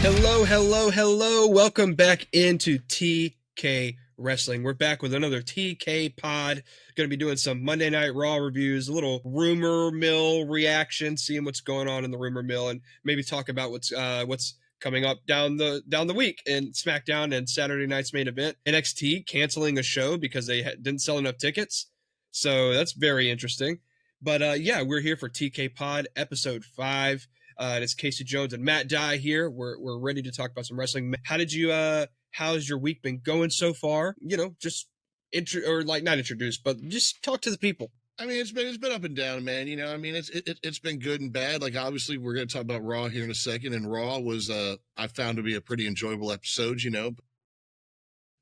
Hello, hello, hello. Welcome back into TK Wrestling. We're back with another TK pod. Going to be doing some Monday Night Raw reviews, a little rumor mill reaction, seeing what's going on in the rumor mill, and maybe talk about what's coming up down the week in SmackDown and Saturday night's main event. NXT canceling a show because they didn't sell enough tickets. So that's very interesting. But yeah, we're here for TK Pod episode 5. And it's Casey Jones and Matt Dye here. We're ready to talk about some wrestling. How's your week been going so far? You know, just not introduce, but just talk to the people. I mean, it's been up and down, man. You know, I mean, it's been good and bad. Like, obviously, we're going to talk about Raw here in a second, and Raw was I found to be a pretty enjoyable episode, you know.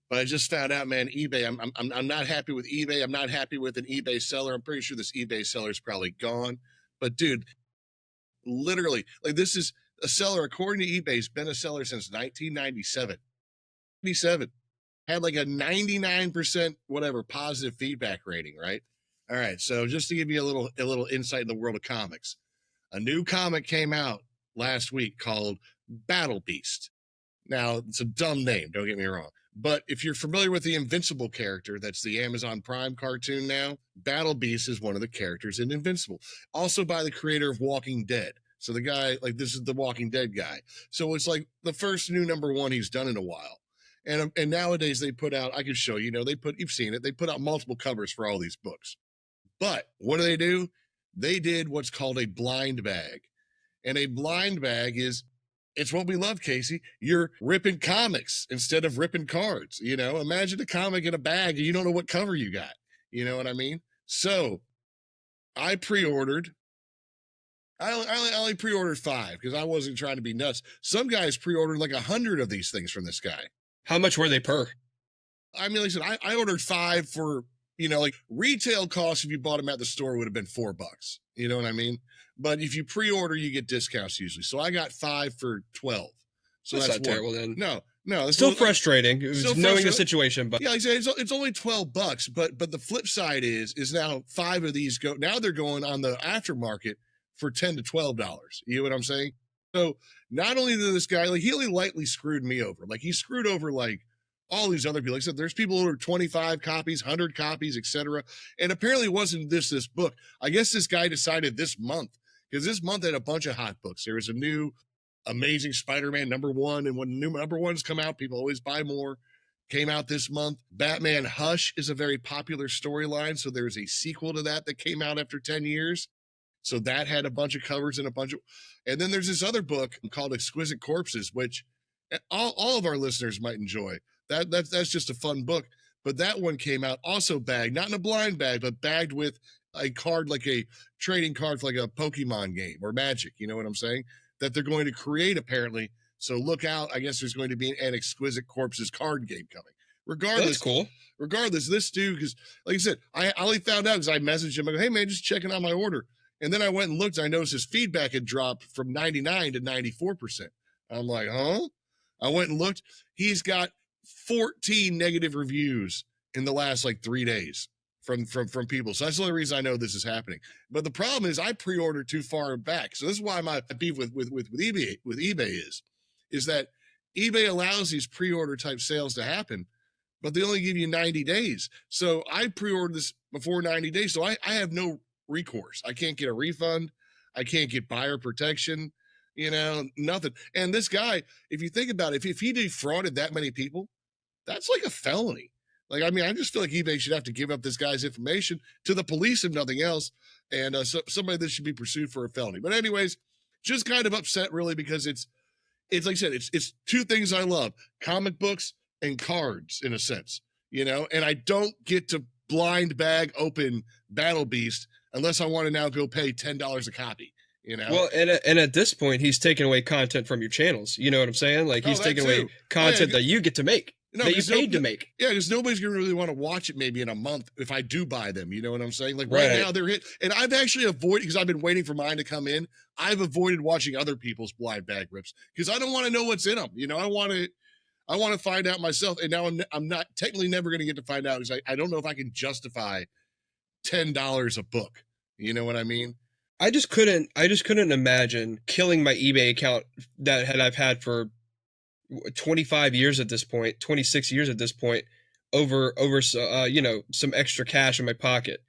But I just found out, man, eBay. I'm not happy with eBay. I'm not happy with an eBay seller. I'm pretty sure this eBay seller is probably gone. But dude, literally, like, this is a seller, according to eBay, has been a seller since 1997. 97 had like a 99% whatever positive feedback rating, right? All right, so just to give you a little insight in the world of comics, a new comic came out last week called Battle Beast. Now, it's a dumb name, don't get me wrong, but if you're familiar with the Invincible character, that's the Amazon Prime cartoon now, Battle Beast is one of the characters in Invincible, also by the creator of Walking Dead. So the guy, like, this is the Walking Dead guy. So it's like the first new #1 he's done in a while. And nowadays they put out, I can show you, you've seen it, they put out multiple covers for all these books. But what do? They did what's called a blind bag. And a blind bag it's what we love, Casey. You're ripping comics instead of ripping cards. You know, imagine a comic in a bag and you don't know what cover you got. You know what I mean? So I pre-ordered. I only pre-ordered 5 because I wasn't trying to be nuts. Some guys pre-ordered like 100 of these things from this guy. How much were they per? I mean, like I said, I ordered 5 for, like retail costs if you bought them at the store would have been $4. You know what I mean? But if you pre-order, you get discounts usually. So I got 5 for 12. So that's not terrible then. No. It's still frustrating. Knowing the situation, but yeah, like I said, it's only $12. But the flip side is now 5 of these they're going on the aftermarket for $10 to $12. You know what I'm saying? So not only did this guy, like, he only lightly screwed me over. Like, he screwed over like all these other people. Like I said, there's people who ordered 25 copies, 100 copies, etc. And apparently it wasn't this book. I guess this guy decided this month, because this month had a bunch of hot books. There was a new Amazing Spider-Man #1, and when new #1s come out, people always buy more. Came out this month. Batman Hush is a very popular storyline, so there's a sequel to that came out after 10 years. So that had a bunch of covers and and then there's this other book called Exquisite Corpses, which all of our listeners might enjoy. That's just a fun book. But that one came out also bagged, not in a blind bag, but bagged with a card, like a trading card for like a Pokemon game or Magic. You know what I'm saying? That they're going to create apparently. So look out. I guess there's going to be an Exquisite Corpses card game coming. Regardless, that's cool. Regardless, this dude, because like I said, I only found out because I messaged him. I go, hey man, just checking out my order. And then I went and looked. I noticed his feedback had dropped from 99 to 94%. I'm like, huh? I went and looked. He's got 14 negative reviews in the last like 3 days from people. So that's the only reason I know this is happening. But the problem is I pre-ordered too far back. So this is why my beef with eBay is that eBay allows these pre-order type sales to happen, but they only give you 90 days. So I pre-ordered this before 90 days. So I have no recourse. I can't get a refund. I can't get buyer protection, nothing. And this guy, if you think about it, if he defrauded that many people, that's like a felony. Like, I mean, I just feel like eBay should have to give up this guy's information to the police, if nothing else. And so somebody that should be pursued for a felony. But anyways, just kind of upset really, because it's like I said, it's 2 things I love: comic books and cards, in a sense, and I don't get to blind bag open Battle Beast unless I want to now go pay $10 a copy, Well, and at this point, he's taking away content from your channels. You know what I'm saying? Like, he's taking away content that you get to make, that you paid to make. Yeah, because nobody's going to really want to watch it maybe in a month if I do buy them. You know what I'm saying? Like, right now they're hit. And I've actually avoided, because I've been waiting for mine to come in, I've avoided watching other people's blind bag rips because I don't want to know what's in them. I want to find out myself. And now I'm not technically never going to get to find out, because I don't know if I can justify $10 a book. You know what I mean? I just couldn't imagine killing my eBay account that I've had for 25 years at this point, 26 years at this point, over some extra cash in my pocket.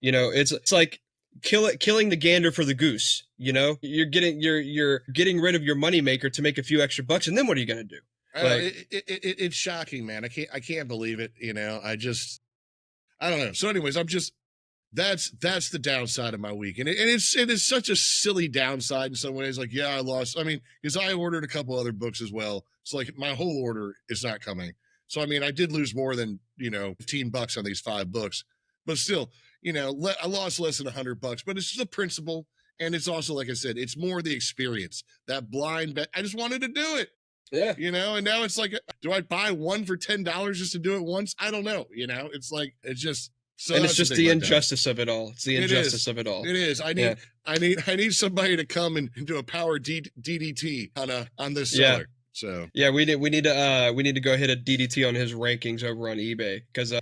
It's like killing the gander for the goose. You're getting rid of your moneymaker to make a few extra bucks, and then what are you gonna do? It's shocking, man. I can't believe it. I don't know. So, anyways, that's the downside of my week, and it is such a silly downside in some ways. Like, yeah, I lost. I mean, because I ordered a couple other books as well. So, like, my whole order is not coming. So, I mean, I did lose more than $15 on these 5 books, but still, I lost less than $100. But it's just a principle, and it's also, like I said, it's more the experience. That blind bet. I just wanted to do it. Yeah. And now it's like, do I buy one for $10 just to do it once? I don't know. It's like, it's just. So and it's just the injustice of it all. It's the injustice of it all. It is. I need somebody to come and do a power DDT on this seller. Yeah. So yeah, we need to go hit a DDT on his rankings over on eBay because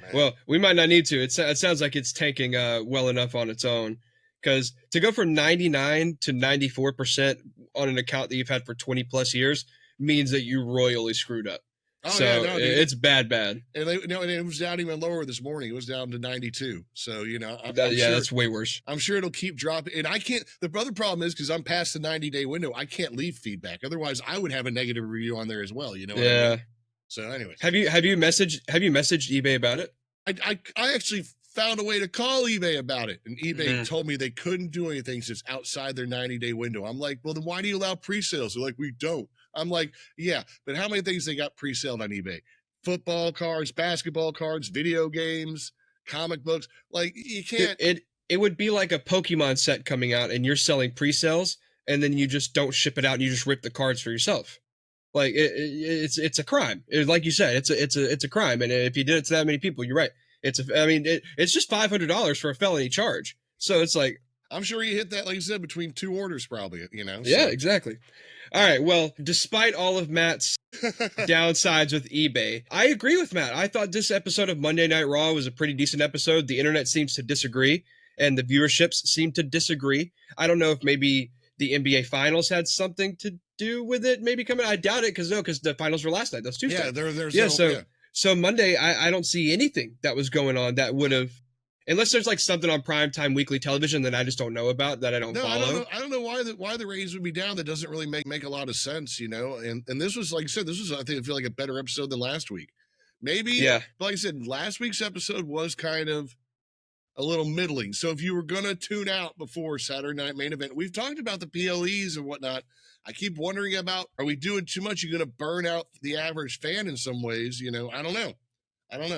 we might not need to. It sounds like it's tanking well enough on its own, because to go from 99 to 94% on an account that you've had for 20 plus years means that you royally screwed up. Oh, so yeah, no, it's bad. And it was down even lower this morning. It was down to 92. So, I'm sure, that's way worse. I'm sure it'll keep dropping. And I can't, the other problem is because I'm past the 90-day window, I can't leave feedback. Otherwise, I would have a negative review on there as well. You know what I mean? So anyways. Have you messaged eBay about it? I actually found a way to call eBay about it. And eBay told me they couldn't do anything since outside their 90-day window. I'm like, well, then why do you allow pre-sales? They're like, we don't. I'm like, yeah, but how many things they got pre-sold on eBay? Football cards, basketball cards, video games, comic books. Like, you can't. It would be like a Pokemon set coming out and you're selling pre-sales and then you just don't ship it out and you just rip the cards for yourself. Like, it's a crime. Like you said, it's a crime. And if you did it to that many people, you're right. It's just $500 for a felony charge. So it's like, I'm sure you hit that, like you said, between 2 orders probably, So. Yeah, exactly. All right, well, despite all of Matt's downsides with eBay, I agree with Matt. I thought this episode of Monday Night Raw was a pretty decent episode. The internet seems to disagree, and the viewerships seem to disagree. I don't know if maybe the NBA Finals had something to do with it. Maybe coming, I doubt it, because the Finals were last night. That's Tuesday. Yeah, so Monday, I don't see anything that was going on that would have. Unless there's like something on primetime weekly television that I just don't know about, that I don't follow. I don't know why the ratings would be down. That doesn't really make a lot of sense, And this was, like I said, I feel like a better episode than last week. Maybe, yeah. But like I said, last week's episode was kind of a little middling. So if you were gonna tune out before Saturday Night Main Event, we've talked about the PLEs and whatnot. I keep wondering about, are we doing too much? You're gonna burn out the average fan in some ways, I don't know.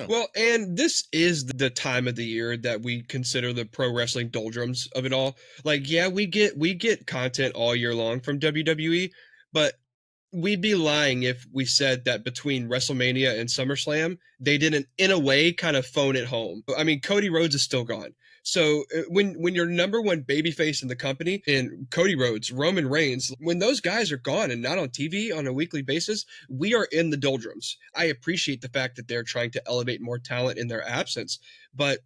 Well, and this is the time of the year that we consider the pro wrestling doldrums of it all. Like, yeah, we get content all year long from WWE, but we'd be lying if we said that between WrestleMania and SummerSlam, they didn't, in a way, kind of phone it home. I mean, Cody Rhodes is still gone. So when your number one babyface in the company, in Cody Rhodes, Roman Reigns, when those guys are gone and not on TV on a weekly basis, we are in the doldrums. I appreciate the fact that they're trying to elevate more talent in their absence. But,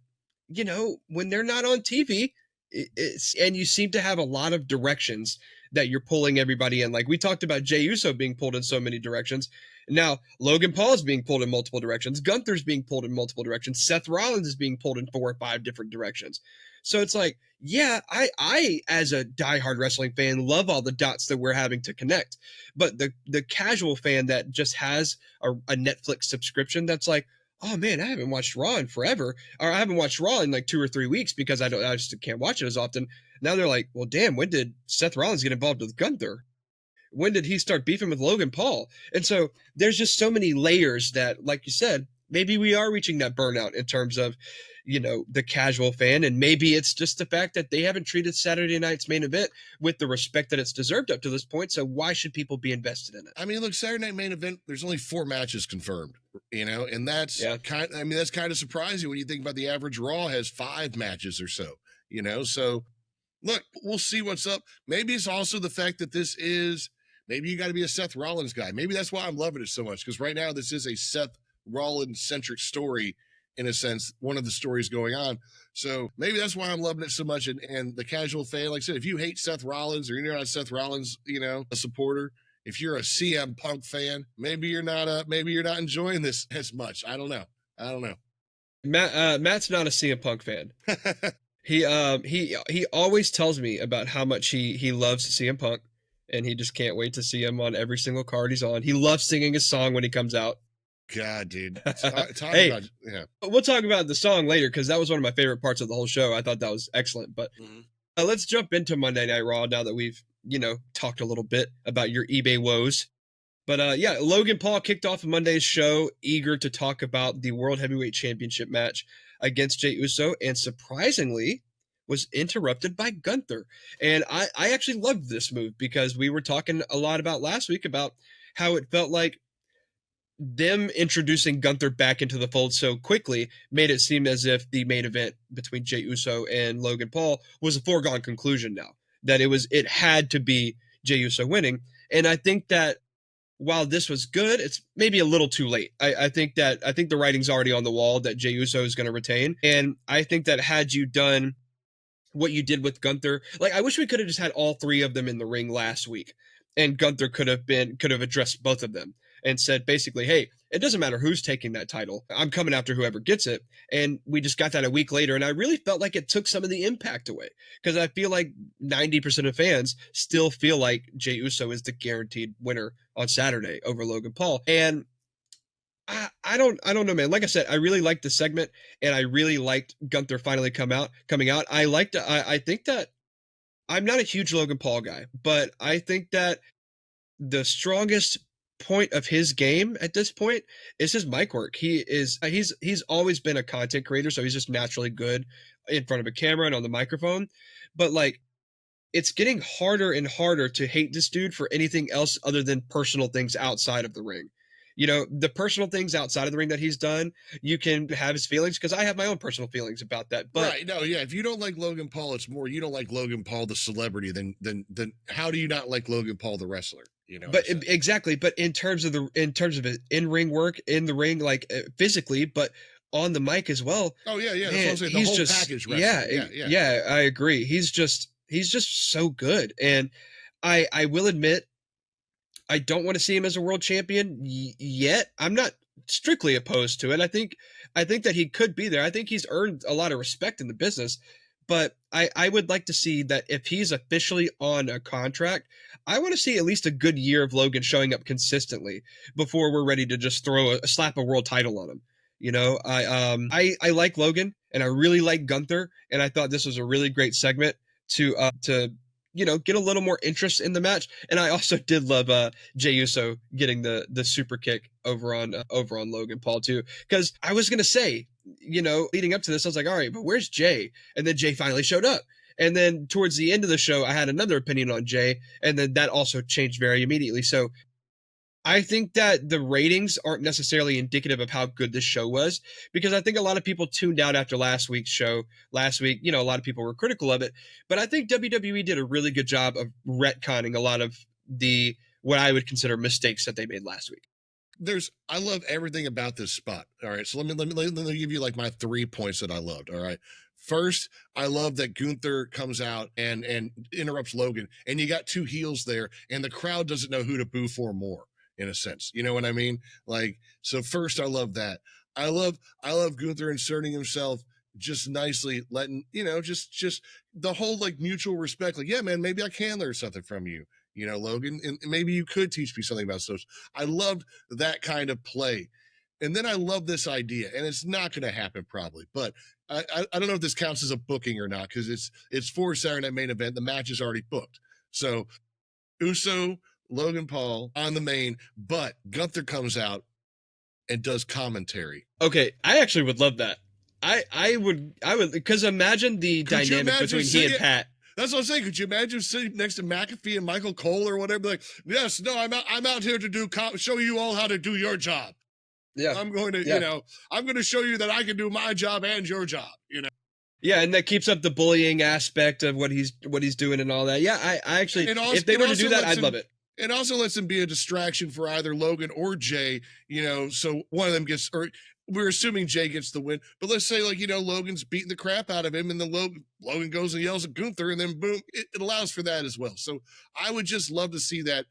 when they're not on TV, and you seem to have a lot of directions that you're pulling everybody in. Like we talked about Jey Uso being pulled in so many directions. Now, Logan Paul is being pulled in multiple directions. Gunther's being pulled in multiple directions. Seth Rollins is being pulled in 4 or 5 different directions. So it's like, yeah, I as a diehard wrestling fan, love all the dots that we're having to connect. But the casual fan that just has a Netflix subscription that's like, oh man, I haven't watched Raw in forever, or I haven't watched Raw in like 2 or 3 weeks because I just can't watch it as often. Now they're like, well, damn, when did Seth Rollins get involved with Gunther? When did he start beefing with Logan Paul? And so there's just so many layers that, like you said, maybe we are reaching that burnout in terms of, the casual fan. And maybe it's just the fact that they haven't treated Saturday night's Main Event with the respect that it's deserved up to this point. So why should people be invested in it? I mean, look, Saturday Night Main Event, there's only 4 matches confirmed, and that's that's kind of surprising when you think about the average Raw has 5 matches or so, so look, we'll see what's up. Maybe it's also the fact that maybe you got to be a Seth Rollins guy. Maybe that's why I'm loving it so much, because right now this is a Seth Rollins-centric story, in a sense, one of the stories going on. So maybe that's why I'm loving it so much. And the casual fan, like I said, if you hate Seth Rollins or you're not a Seth Rollins, a supporter, if you're a CM Punk fan, maybe you're not enjoying this as much. I don't know. Matt's not a CM Punk fan. He always tells me about how much he loves CM Punk, and he just can't wait to see him on every single card he's on. He loves singing his song when he comes out. God, dude. Hey, yeah. We'll talk about the song later because that was one of my favorite parts of the whole show. I thought that was excellent. But let's jump into Monday Night Raw now that we've, talked a little bit about your eBay woes. But yeah, Logan Paul kicked off Monday's show, eager to talk about the World Heavyweight Championship match against Jey Uso, and surprisingly was interrupted by Gunther. And I actually loved this move because we were talking a lot about last week about how it felt like them introducing Gunther back into the fold so quickly made it seem as if the main event between Jey Uso and Logan Paul was a foregone conclusion now. That it had to be Jey Uso winning. And I think that while this was good, it's maybe a little too late. I think the writing's already on the wall that Jey Uso is going to retain. And I think that had you done what you did with Gunther, like I wish we could have just had all three of them in the ring last week. And Gunther could have addressed both of them and said basically, hey, it doesn't matter who's taking that title. I'm coming after whoever gets it. And we just got that a week later. And I really felt like it took some of the impact away because I feel like 90% of fans still feel like Jey Uso is the guaranteed winner on Saturday over Logan Paul. And I don't know, man. Like I said, I really liked the segment and I really liked Gunther finally coming out. I think that I'm not a huge Logan Paul guy, but I think that the strongest point of his game at this point is his mic work. He's always been a content creator, so he's just naturally good in front of a camera and on the microphone. But like, it's getting harder and harder to hate this dude for anything else other than personal things outside of the ring. The personal things outside of the ring that he's done, you can have his feelings because I have my own personal feelings about that. But right, no, yeah. If you don't like Logan Paul, it's more you don't like Logan Paul the celebrity than how do you not like Logan Paul the wrestler? But exactly. But in terms of his in-ring work, in the ring, like physically, but on the mic as well. Oh yeah, yeah. Man, that's what I'm saying. The whole package wrestling. Yeah. I agree. He's just so good, and I will admit, I don't want to see him as a world champion yet. I'm not strictly opposed to it. I think that he could be there. I think he's earned a lot of respect in the business, but I would like to see that if he's officially on a contract, I want to see at least a good year of Logan showing up consistently before we're ready to just slap a world title on him. I like Logan and I really like Gunther, and I thought this was a really great segment to get a little more interest in the match. And I also did love Jey Uso getting the super kick over on Logan Paul too, because I was gonna say, leading up to this, I was like, all right, but where's Jey? And then Jey finally showed up. And then towards the end of the show, I had another opinion on Jey, and then that also changed very immediately. So I think that the ratings aren't necessarily indicative of how good this show was, because I think a lot of people tuned out after last week's show. Last week, a lot of people were critical of it, but I think WWE did a really good job of retconning a lot of what I would consider mistakes that they made last week. I love everything about this spot. All right. So let me give you like my 3 points that I loved. All right. First, I love that Gunther comes out and interrupts Logan, and you got two heels there, and the crowd doesn't know who to boo for more, in a sense. You know what I mean? Like, so first, I love that. I love Gunther inserting himself just nicely, letting, just the whole like mutual respect. Like, yeah, man, maybe I can learn something from you, Logan, and maybe you could teach me something about social. I loved that kind of play. And then I love this idea, and it's not going to happen probably, but I don't know if this counts as a booking or not, because it's for Saturday Night Main Event. The match is already booked. So Uso, Logan Paul on the main, but Gunther comes out and does commentary. Okay, I actually would love that. I would, because imagine the dynamic between he and Pat. That's what I'm saying. Could you imagine sitting next to McAfee and Michael Cole or whatever? Like, yes, no, I'm out here to show you all how to do your job. Yeah, I'm going to, I'm going to show you that I can do my job and your job. Yeah, and that keeps up the bullying aspect of what he's doing and all that. Yeah, I actually, if they were to do that, I'd love it. It also lets him be a distraction for either Logan or Jey, so one of them gets, or we're assuming Jey gets the win, but let's say Logan's beating the crap out of him, and then Logan goes and yells at Gunther, and then boom, it allows for that as well. So I would just love to see that,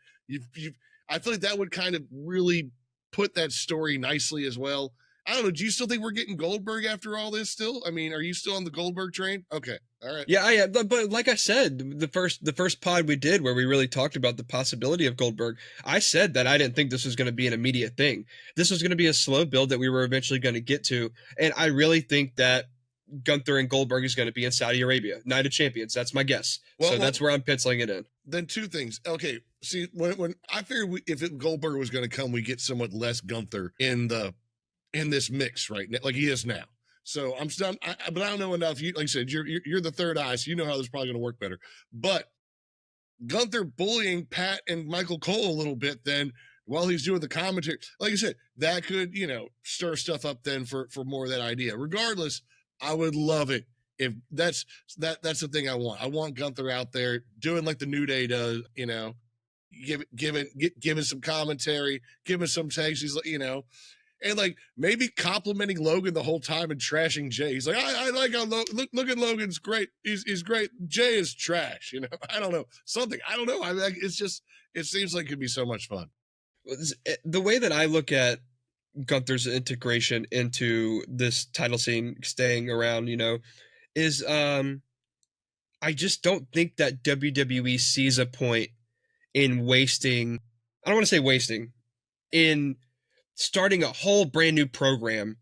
I feel like that would kind of really put that story nicely as well. I don't know. Do you still think we're getting Goldberg after all this still? I mean, are you still on the Goldberg train? Okay. All right. Yeah, I am. But like I said, the first pod we did where we really talked about the possibility of Goldberg, I said that I didn't think this was going to be an immediate thing. This was going to be a slow build that we were eventually going to get to. And I really think that Gunther and Goldberg is going to be in Saudi Arabia, Night of Champions. That's my guess. So that's where I'm penciling it in. Then two things. Okay, see, when I figured if Goldberg was going to come, we get somewhat less Gunther in this mix right now, like he is now. So I'm still, but I don't know enough. You, like I said, you're the third eye, so you know how this is probably going to work better. But Gunther bullying Pat and Michael Cole a little bit, then while he's doing the commentary, like I said, that could stir stuff up then for more of that idea. Regardless, I would love it if that's the thing I want. I want Gunther out there doing like the New Day does, giving some commentary, giving some takes. He's like, and like maybe complimenting Logan the whole time and trashing Jay. He's like, I like how look at Logan's great. He's great. Jay is trash. I don't know, something. I don't know. I mean, it's just, it seems like it could be so much fun. The way that I look at Gunther's integration into this title scene, staying around, is I just don't think that WWE sees a point in wasting. I don't want to say wasting, in starting a whole brand new program.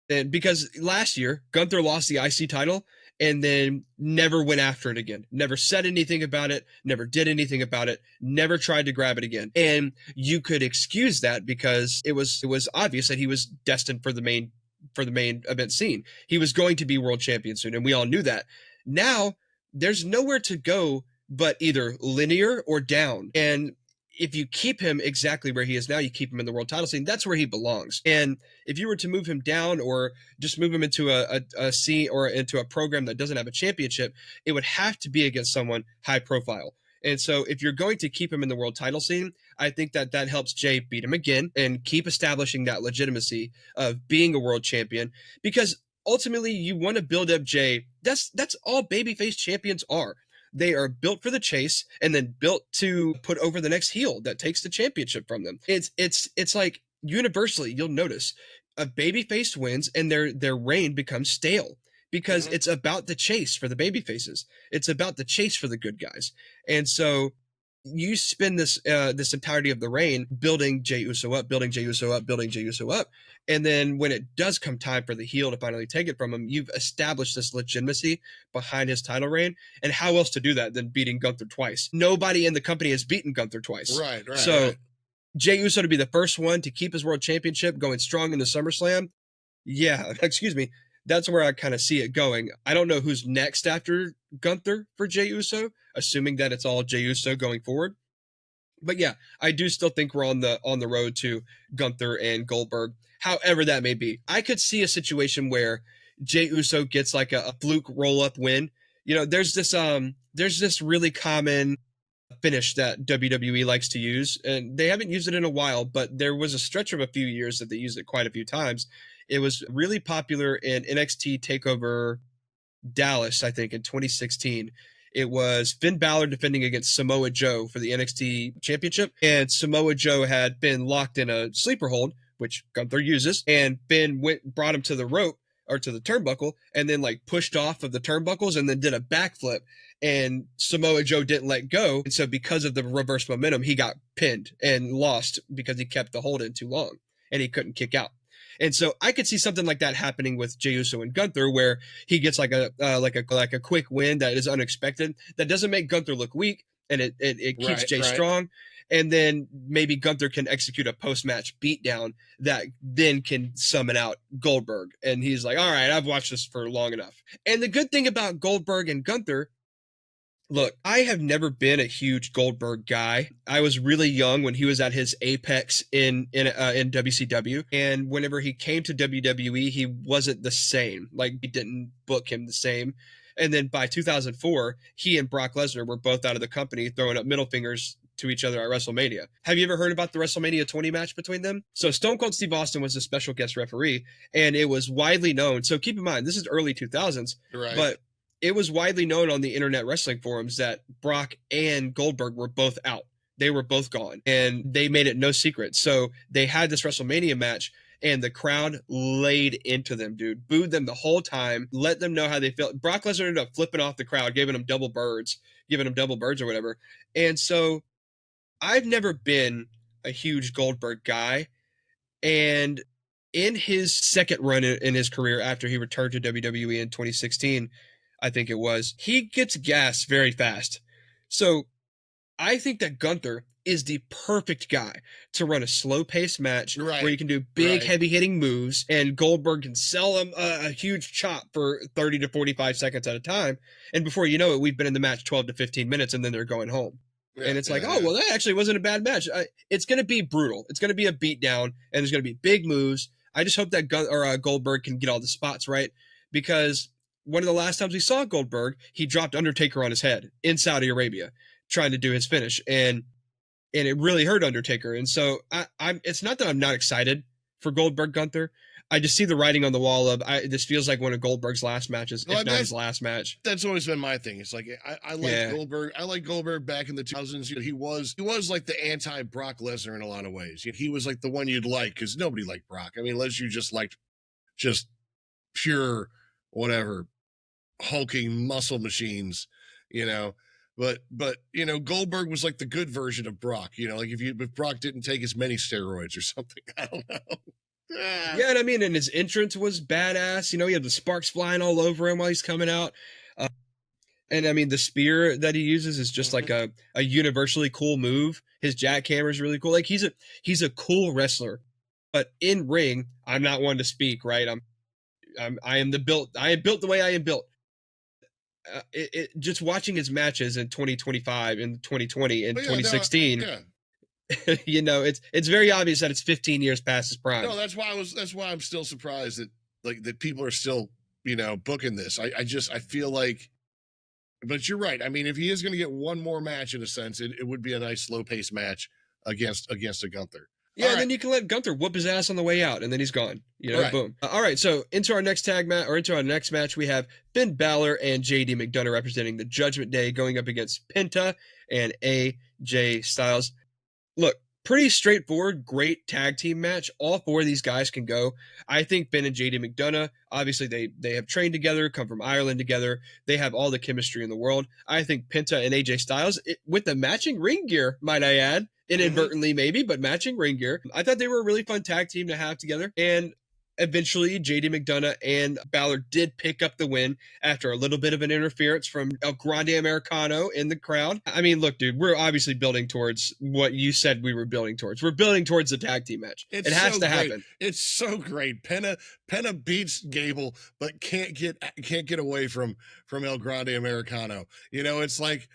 And because last year Gunther lost the IC title and then never went after it again, never said anything about it, never did anything about it, never tried to grab it again. And you could excuse that because it was obvious that he was destined for the main event scene. He was going to be world champion soon, and we all knew that. Now there's nowhere to go but either linear or down. And if you keep him exactly where he is now, you keep him in the world title scene, that's where he belongs. And if you were to move him down or just move him into a scene or into a program that doesn't have a championship, it would have to be against someone high profile. And so if you're going to keep him in the world title scene, I think that helps Jay beat him again and keep establishing that legitimacy of being a world champion, because ultimately you want to build up Jay. That's all babyface champions are. They are built for the chase and then built to put over the next heel that takes the championship from them. It's like universally, you'll notice a babyface wins and their reign becomes stale because it's about the chase for the babyfaces. It's about the chase for the good guys. And so you spend this entirety of the reign building Jey Uso up, building Jey Uso up, building Jey Uso up. And then when it does come time for the heel to finally take it from him, you've established this legitimacy behind his title reign. And how else to do that than beating Gunther twice? Nobody in the company has beaten Gunther twice. Right. So Jey Uso to be the first one to keep his world championship going strong in the SummerSlam. Yeah, excuse me. That's where I kind of see it going. I don't know who's next after Gunther for Jey Uso, assuming that it's all Jey Uso going forward. But yeah, I do still think we're on the road to Gunther and Goldberg. However that may be, I could see a situation where Jey Uso gets like a fluke roll-up win. There's this really common finish that WWE likes to use, and they haven't used it in a while, but there was a stretch of a few years that they used it quite a few times. It was really popular in NXT TakeOver Dallas, I think, in 2016. It was Finn Balor defending against Samoa Joe for the NXT Championship, and Samoa Joe had been locked in a sleeper hold, which Gunther uses, and Finn brought him to the rope, or to the turnbuckle, and then like pushed off of the turnbuckles and then did a backflip, and Samoa Joe didn't let go. And so because of the reverse momentum, he got pinned and lost because he kept the hold in too long and he couldn't kick out. And so I could see something like that happening with Jey Uso and Gunther, where he gets like a quick win that is unexpected, that doesn't make Gunther look weak, and it keeps Jey strong. And then maybe Gunther can execute a post-match beatdown that then can summon out Goldberg. And he's like, all right, I've watched this for long enough. And the good thing about Goldberg and Gunther, look, I have never been a huge Goldberg guy. I was really young when he was at his apex in WCW. And whenever he came to WWE, he wasn't the same. Like, we didn't book him the same. And then by 2004, he and Brock Lesnar were both out of the company, throwing up middle fingers to each other at WrestleMania. Have you ever heard about the WrestleMania 20 match between them? So Stone Cold Steve Austin was a special guest referee, and it was widely known. So keep in mind, this is early 2000s, but it was widely known on the internet wrestling forums that Brock and Goldberg were both out they were both gone, and they made it no secret. So they had this WrestleMania match, and the crowd laid into them, dude. Booed them the whole time, let them know how they felt. Brock Lesnar ended up flipping off the crowd, giving them double birds or whatever. And so I've never been a huge Goldberg guy. And in his second run in his career after he returned to WWE in 2016, I think it was, he gets gas very fast. So I think that Gunther is the perfect guy to run a slow-paced match where you can do big, heavy-hitting moves, and Goldberg can sell him a huge chop for 30 to 45 seconds at a time. And before you know it, we've been in the match 12 to 15 minutes, and then they're going home. And it's like, oh, well, that actually wasn't a bad match. It's going to be brutal. It's going to be a beatdown, and there's going to be big moves. I just hope that Goldberg can get all the spots right, because one of the last times we saw Goldberg, he dropped Undertaker on his head in Saudi Arabia trying to do his finish, and it really hurt Undertaker. And so it's not that I'm not excited for Goldberg Gunther. I just see the writing on the wall of this feels like one of Goldberg's last matches, if not his last match. That's always been my thing. It's like I like Goldberg. I like Goldberg back in the 2000s. You know, he was like the anti Brock Lesnar in a lot of ways. He was like the one you'd like, because nobody liked Brock. I mean, unless you just liked just pure whatever hulking muscle machines, you know. But you know, Goldberg was like the good version of Brock. You know, like if Brock didn't take as many steroids or something. I don't know. Yeah, and I mean, and his entrance was badass. You know, he had the sparks flying all over him while he's coming out. And I mean, the spear that he uses is just like a universally cool move. His jackhammer is really cool. Like he's a cool wrestler. But in ring, I'm not one to speak, right? I am built the way I am built. Just watching his matches in 2025 and 2020 and 2016. You know, it's very obvious that it's 15 years past his prime. No, that's why I'm still surprised that people are still, you know, booking this. I feel like, but you're right. I mean, if he is going to get one more match, in a sense, it would be a nice slow paced match against a Gunther. Yeah, and then you can let Gunther whoop his ass on the way out, and then he's gone. You know, boom. All right, so into our next match, we have Finn Balor and JD McDonough representing the Judgment Day, going up against Penta and AJ Styles. Look, pretty straightforward, great tag team match. All four of these guys can go. I think Ben and JD McDonough, obviously they have trained together, come from Ireland together. They have all the chemistry in the world. I think Penta and AJ Styles, with the matching ring gear, might I add, inadvertently maybe, but matching ring gear. I thought they were a really fun tag team to have together. And eventually, JD McDonough and Balor did pick up the win after a little bit of an interference from El Grande Americano in the crowd. I mean, look, dude, we're obviously building towards what you said we were building towards. We're building towards the tag team match. It has to happen. It's so great. Penta beats Gable, but can't get away from El Grande Americano. You know, it's like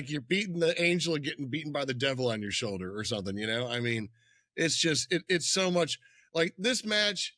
you're beating the angel and getting beaten by the devil on your shoulder or something. You know, I mean, it's just it's so much like this match.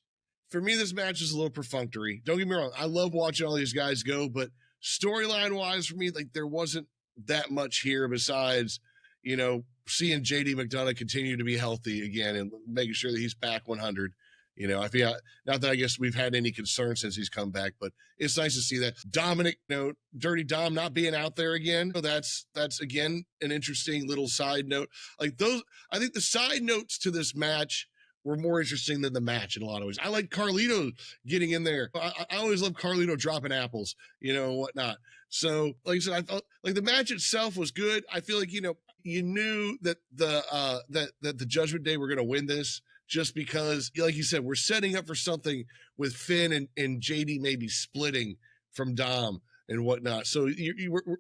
For me, this match is a little perfunctory. Don't get me wrong. I love watching all these guys go, but storyline wise for me, like there wasn't that much here besides, you know, seeing JD McDonough continue to be healthy again and making sure that he's back 100. You know, I feel not that I guess we've had any concern since he's come back, but it's nice to see that Dominic, you know, Dirty Dom not being out there again. So that's again an interesting little side note. Like those, I think the side notes to this match were more interesting than the match in a lot of ways. I like Carlito getting in there. I always love Carlito dropping apples, you know, and whatnot. So, like I said, I felt like the match itself was good. I feel like, you know, you knew that the Judgment Day were going to win this just because, like you said, we're setting up for something with Finn and JD maybe splitting from Dom and whatnot. So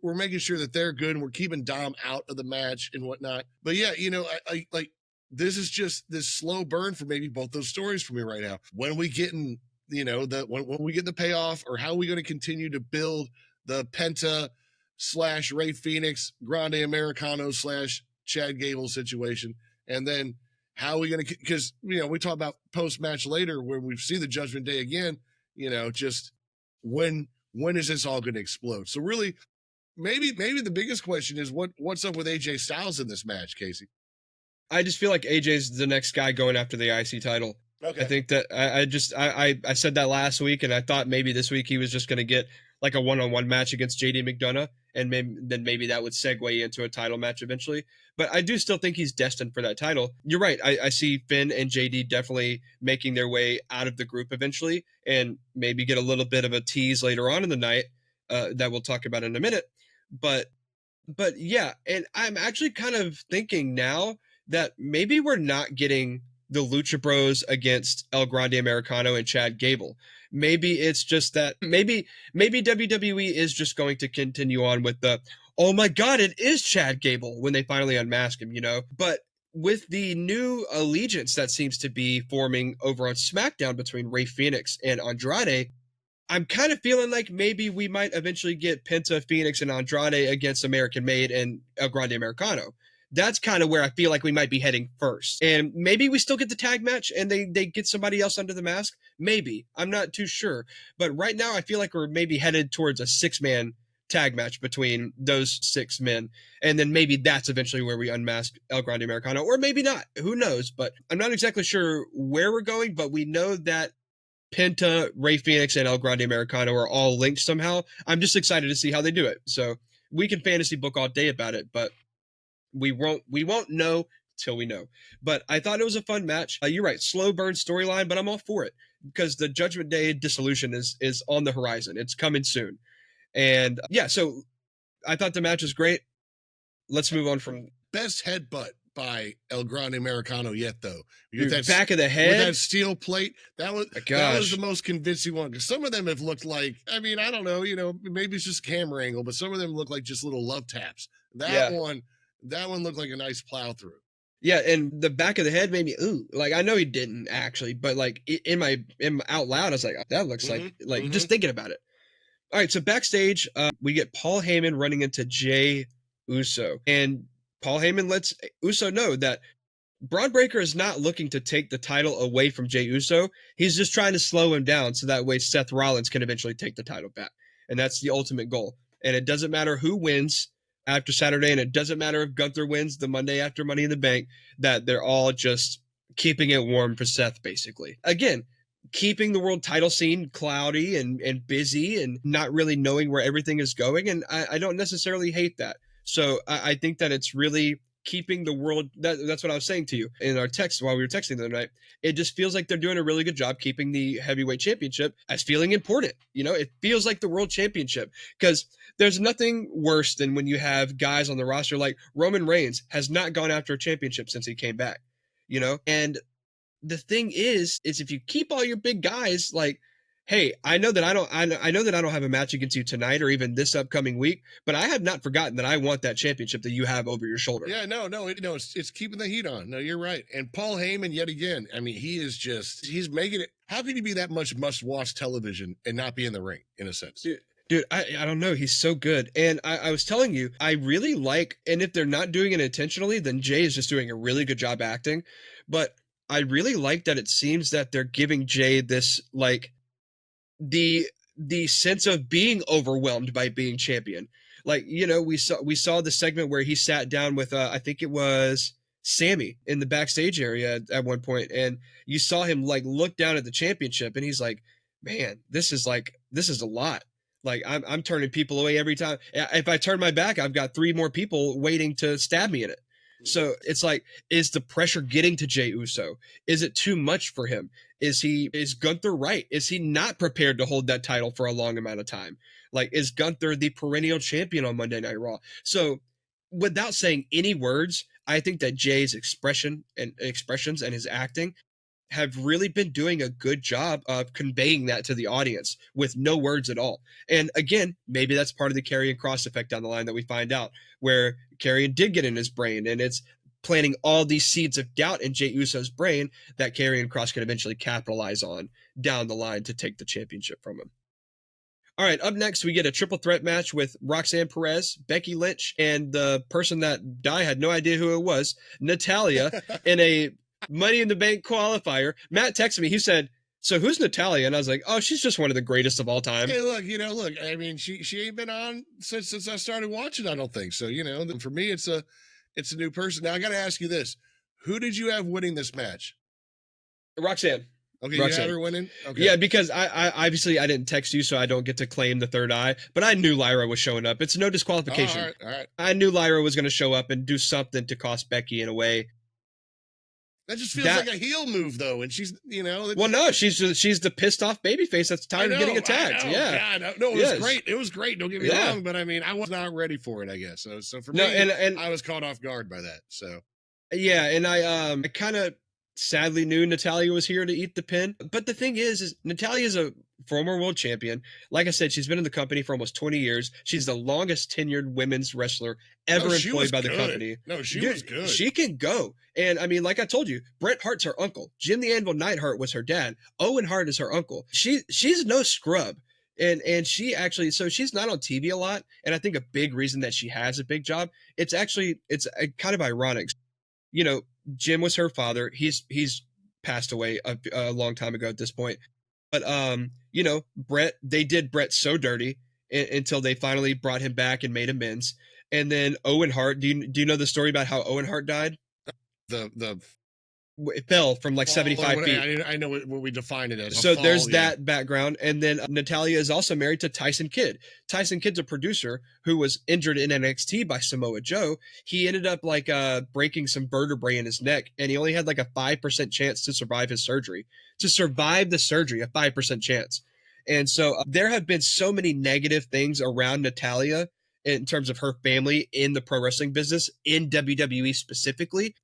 we're making sure that they're good and we're keeping Dom out of the match and whatnot. But yeah, you know, I like, this is just this slow burn for maybe both those stories for me right now. When we get in, you know, when we get the payoff, or how are we going to continue to build the Penta / Ray Phoenix, Grande Americano / Chad Gable situation. And then how are we going to, because, you know, we talk about post-match later where we see the Judgment Day again, you know, just when is this all going to explode? So really, maybe the biggest question is what's up with AJ Styles in this match, Casey? I just feel like AJ's the next guy going after the IC title. Okay. I think that I said that last week, and I thought maybe this week he was just going to get like a one-on-one match against JD McDonough, and maybe that would segue into a title match eventually. But I do still think he's destined for that title. You're right. I see Finn and JD definitely making their way out of the group eventually, and maybe get a little bit of a tease later on in the night that we'll talk about in a minute. But yeah, and I'm actually kind of thinking now that maybe we're not getting the Lucha Bros against El Grande Americano and Chad Gable. Maybe it's just that maybe WWE is just going to continue on with the, oh my God, it is Chad Gable when they finally unmask him, you know? But with the new allegiance that seems to be forming over on SmackDown between Rey Fenix and Andrade, I'm kind of feeling like maybe we might eventually get Penta, Phoenix, and Andrade against American Made and El Grande Americano. That's kind of where I feel like we might be heading first. And maybe we still get the tag match and they get somebody else under the mask. Maybe. I'm not too sure. But right now I feel like we're maybe headed towards a 6-man tag match between those 6 men. And then maybe that's eventually where we unmask El Grande Americano. Or maybe not. Who knows? But I'm not exactly sure where we're going, but we know that Penta, Rey Fenix, and El Grande Americano are all linked somehow. I'm just excited to see how they do it. So we can fantasy book all day about it, but we won't know till we know. But I thought it was a fun match. You're right, slow burn storyline, but I'm all for it because the Judgment Day dissolution is on the horizon. It's coming soon. And yeah, so I thought the match was great. Let's move on from best headbutt by El Grande Americano yet, though. Dude, that back of the head with that steel plate. That was the most convincing one because some of them have looked like, I mean, I don't know, you know, maybe it's just camera angle, but some of them look like just little love taps. That one looked like a nice plow through. Yeah, and the back of the head made me ooh. Like I know he didn't actually, but like in my out loud, I was like, that looks like just thinking about it. All right, so backstage, we get Paul Heyman running into Jey Uso, and Paul Heyman lets Uso know that Braun Breaker is not looking to take the title away from Jey Uso. He's just trying to slow him down so that way Seth Rollins can eventually take the title back. And that's the ultimate goal. And it doesn't matter who wins after Saturday, and it doesn't matter if Gunther wins the Monday after Money in the Bank, that they're all just keeping it warm for Seth, basically. Again, keeping the world title scene cloudy and busy and not really knowing where everything is going. And I don't necessarily hate that. So I think that it's really keeping the world, that's what I was saying to you in our text while we were texting the other night. It just feels like they're doing a really good job keeping the heavyweight championship as feeling important. You know, it feels like the world championship because there's nothing worse than when you have guys on the roster like Roman Reigns has not gone after a championship since he came back, you know? And the thing is if you keep all your big guys, like, hey, I know that I don't have a match against you tonight or even this upcoming week, but I have not forgotten that I want that championship that you have over your shoulder. Yeah, it's keeping the heat on. No, you're right. And Paul Heyman, yet again, I mean, he's making it. How can you be that much must-watch television and not be in the ring, in a sense? Dude, I don't know. He's so good. And I was telling you, I really like, and if they're not doing it intentionally, then Jey is just doing a really good job acting. But I really like that it seems that they're giving Jey this, like, the sense of being overwhelmed by being champion. Like, you know, we saw the segment where he sat down with I think it was Sammy in the backstage area at one point, and you saw him like look down at the championship and he's like, man, this is a lot. Like I'm turning people away every time. If I turn my back, I've got 3 more people waiting to stab me in it. So it's like, is the pressure getting to Jey Uso? Is it too much for him? Is Gunther right? Is he not prepared to hold that title for a long amount of time? Like, is Gunther the perennial champion on Monday Night Raw? So without saying any words, I think that Jay's expressions and his acting have really been doing a good job of conveying that to the audience with no words at all. And again, maybe that's part of the Karrion Kross effect down the line that we find out, where Karrion did get in his brain and it's planting all these seeds of doubt in Jey Uso's brain that Karrion Kross can eventually capitalize on down the line to take the championship from him. All right, up next, we get a triple threat match with Roxanne Perez, Becky Lynch, and the person that I had no idea who it was, Natalya, in a Money in the Bank qualifier. Matt texted me. He said, so who's Natalya? And I was like, oh, she's just one of the greatest of all time. Hey, look, I mean, she ain't been on since I started watching, I don't think. So, for me, it's a new person. Now, I got to ask you this. Who did you have winning this match? Roxanne. Okay, Roxanne. you had her winning? Okay. Yeah, because I obviously I didn't text you, so I don't get to claim the third eye. But I knew Lyra was showing up. It's no disqualification. All right, all right. I knew Lyra was going to show up and do something to cost Becky in a way. That just feels like a heel move, though, and she's, Well, no, she's the pissed off babyface that's tired of getting attacked. Yeah, God, no, it was great. It was great. Don't get me wrong, but I mean, I was not ready for it. I guess so. For me, and I was caught off guard by that. So yeah, and I kind of sadly knew Natalya was here to eat the pin. But the thing is Natalya is a former world champion. Like I said, she's been in the company for almost 20 years. She's the longest tenured women's wrestler ever employed by the company. No, she was good. She can go. And I mean, like I told you, Bret Hart's her uncle. Jim the Anvil Neidhart was her dad. Owen Hart is her uncle. She's no scrub. And she actually, so she's not on TV a lot. And I think a big reason that she has a big job, it's kind of ironic. Jim was her father. He's passed away a long time ago at this point. But Bret, they did Bret so dirty until they finally brought him back and made amends. And then Owen Hart, do you know the story about how Owen Hart died? It fell from like 75 feet. I know what we define it as. So there's that background. And then Natalya is also married to Tyson Kidd. Tyson Kidd's a producer who was injured in NXT by Samoa Joe. He ended up breaking some vertebrae in his neck, and he only had like a 5% chance to survive his surgery. To survive the surgery, a 5% chance. And so there have been so many negative things around Natalya in terms of her family in the pro wrestling business, in WWE specifically.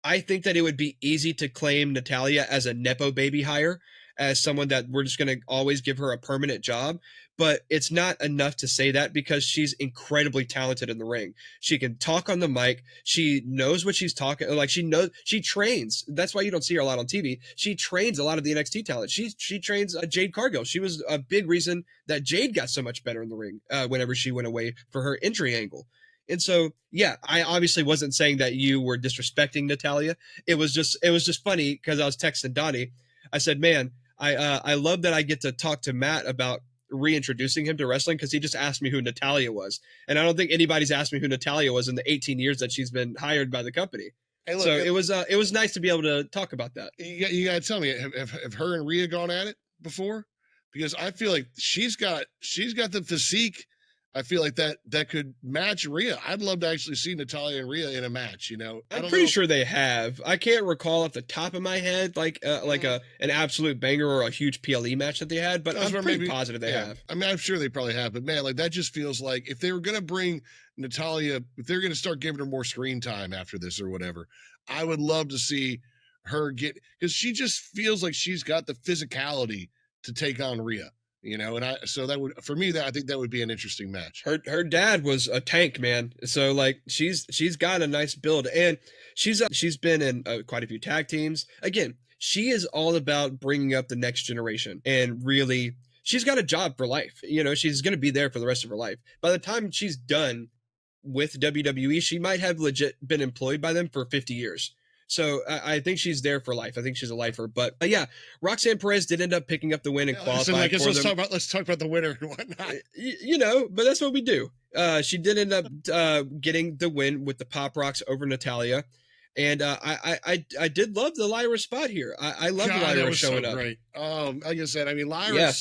I think that it would be easy to claim Natalya as a Nepo baby hire, as someone that we're just going to always give her a permanent job. But it's not enough to say that, because she's incredibly talented in the ring. She can talk on the mic. She knows what she's talking. She trains. That's why you don't see her a lot on TV. She trains a lot of the NXT talent. She trains Jade Cargill. She was a big reason that Jade got so much better in the ring whenever she went away for her injury angle. And so, yeah, I obviously wasn't saying that you were disrespecting Natalya. It was just funny because I was texting Donnie. I said, man, I love that I get to talk to Matt about reintroducing him to wrestling, because he just asked me who Natalya was. And I don't think anybody's asked me who Natalya was in the 18 years that she's been hired by the company. Hey, look, so it was nice to be able to talk about that. You got to tell me, have her and Rhea gone at it before? Because I feel like she's got the physique. I feel like that could match Rhea. I'd love to actually see Natalya and Rhea in a match. I'm pretty sure they have. I can't recall off the top of my head an absolute banger or a huge PLE match that they had, but I'm pretty positive they have. I mean, I'm sure they probably have, but man, that just feels like if they were going to bring Natalya, if they're going to start giving her more screen time after this or whatever, I would love to see her because she just feels like she's got the physicality to take on Rhea. So that would, for me, I think that would be an interesting match. Her dad was a tank, man. So she's got a nice build, and she's been in quite a few tag teams. Again, she is all about bringing up the next generation, and really, she's got a job for life. She's going to be there for the rest of her life. By the time she's done with WWE, she might have legit been employed by them for 50 years. So I think she's there for life. I think she's a lifer. But yeah, Roxanne Perez did end up picking up the win and qualifying for them. Let's talk about the winner and whatnot. But that's what we do. She did end up getting the win with the Pop Rocks over Natalya. And I did love the Lyra spot here. I love Lyra showing up. Great. Like I said, I mean, Lyra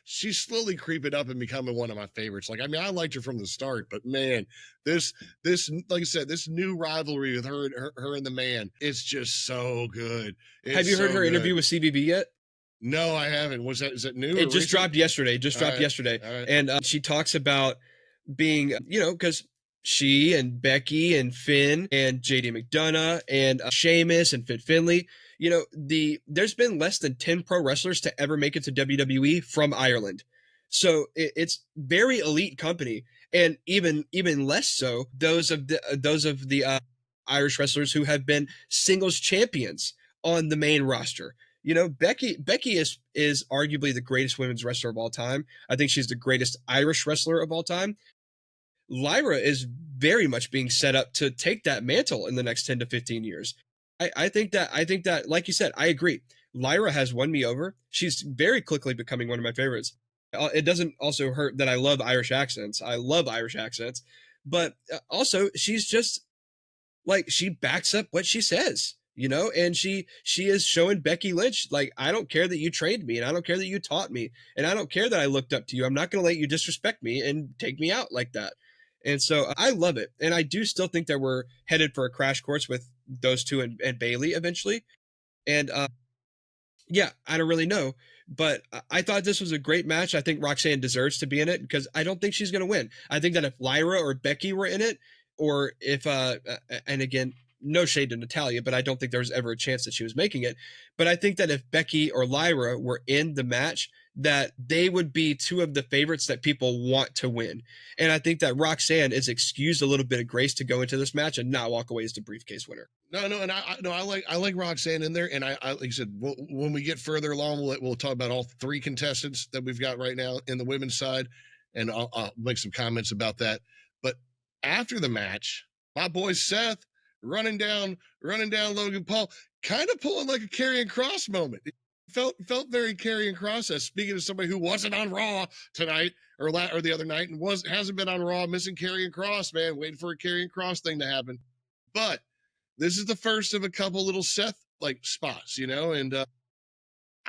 she's slowly creeping up and becoming one of my favorites. I liked her from the start, but man, this like I said, this new rivalry with her and the man, it's just so good. Have you heard her interview with CBB yet? No, I haven't. Is that new? It just dropped yesterday. Right. And she talks about being, because she and Becky and Finn and JD McDonough and Sheamus and Fit Finlay, there's been less than 10 pro wrestlers to ever make it to WWE from Ireland. So it's very elite company, and even less so those of the Irish wrestlers who have been singles champions on the main roster. Becky is arguably the greatest women's wrestler of all time. I think she's the greatest Irish wrestler of all time. Lyra is very much being set up to take that mantle in the next 10 to 15 years. I think that, like you said, I agree. Lyra has won me over. She's very quickly becoming one of my favorites. It doesn't also hurt that I love Irish accents. But also she's just she backs up what she says. and she is showing Becky Lynch, like, I don't care that you trained me, and I don't care that you taught me, and I don't care that I looked up to you. I'm not going to let you disrespect me and take me out like that. And so I love it. And I do still think that we're headed for a crash course with those two and Bailey eventually. And yeah, I don't really know. But I thought this was a great match. I think Roxanne deserves to be in it because I don't think she's going to win. I think that if Lyra or Becky were in it, or if, and again, no shade to Natalia, but I don't think there was ever a chance that she was making it. But I think that if Becky or Lyra were in the match, that they would be two of the favorites that people want to win. And I think that Roxanne is excused a little bit of grace to go into this match and not walk away as the briefcase winner. No, and I like Roxanne in there, and I like I said, when we get further along, we'll talk about all three contestants that we've got right now in the women's side, and I'll make some comments about that. But after the match, my boy Seth running down Logan Paul, kind of pulling like a Karrion Kross moment. It felt very Karrion Kross. Speaking of somebody who wasn't on Raw tonight or the other night and hasn't been on Raw, missing Karrion Kross, man, waiting for a Karrion Kross thing to happen, but this is the first of a couple little Seth like spots, and I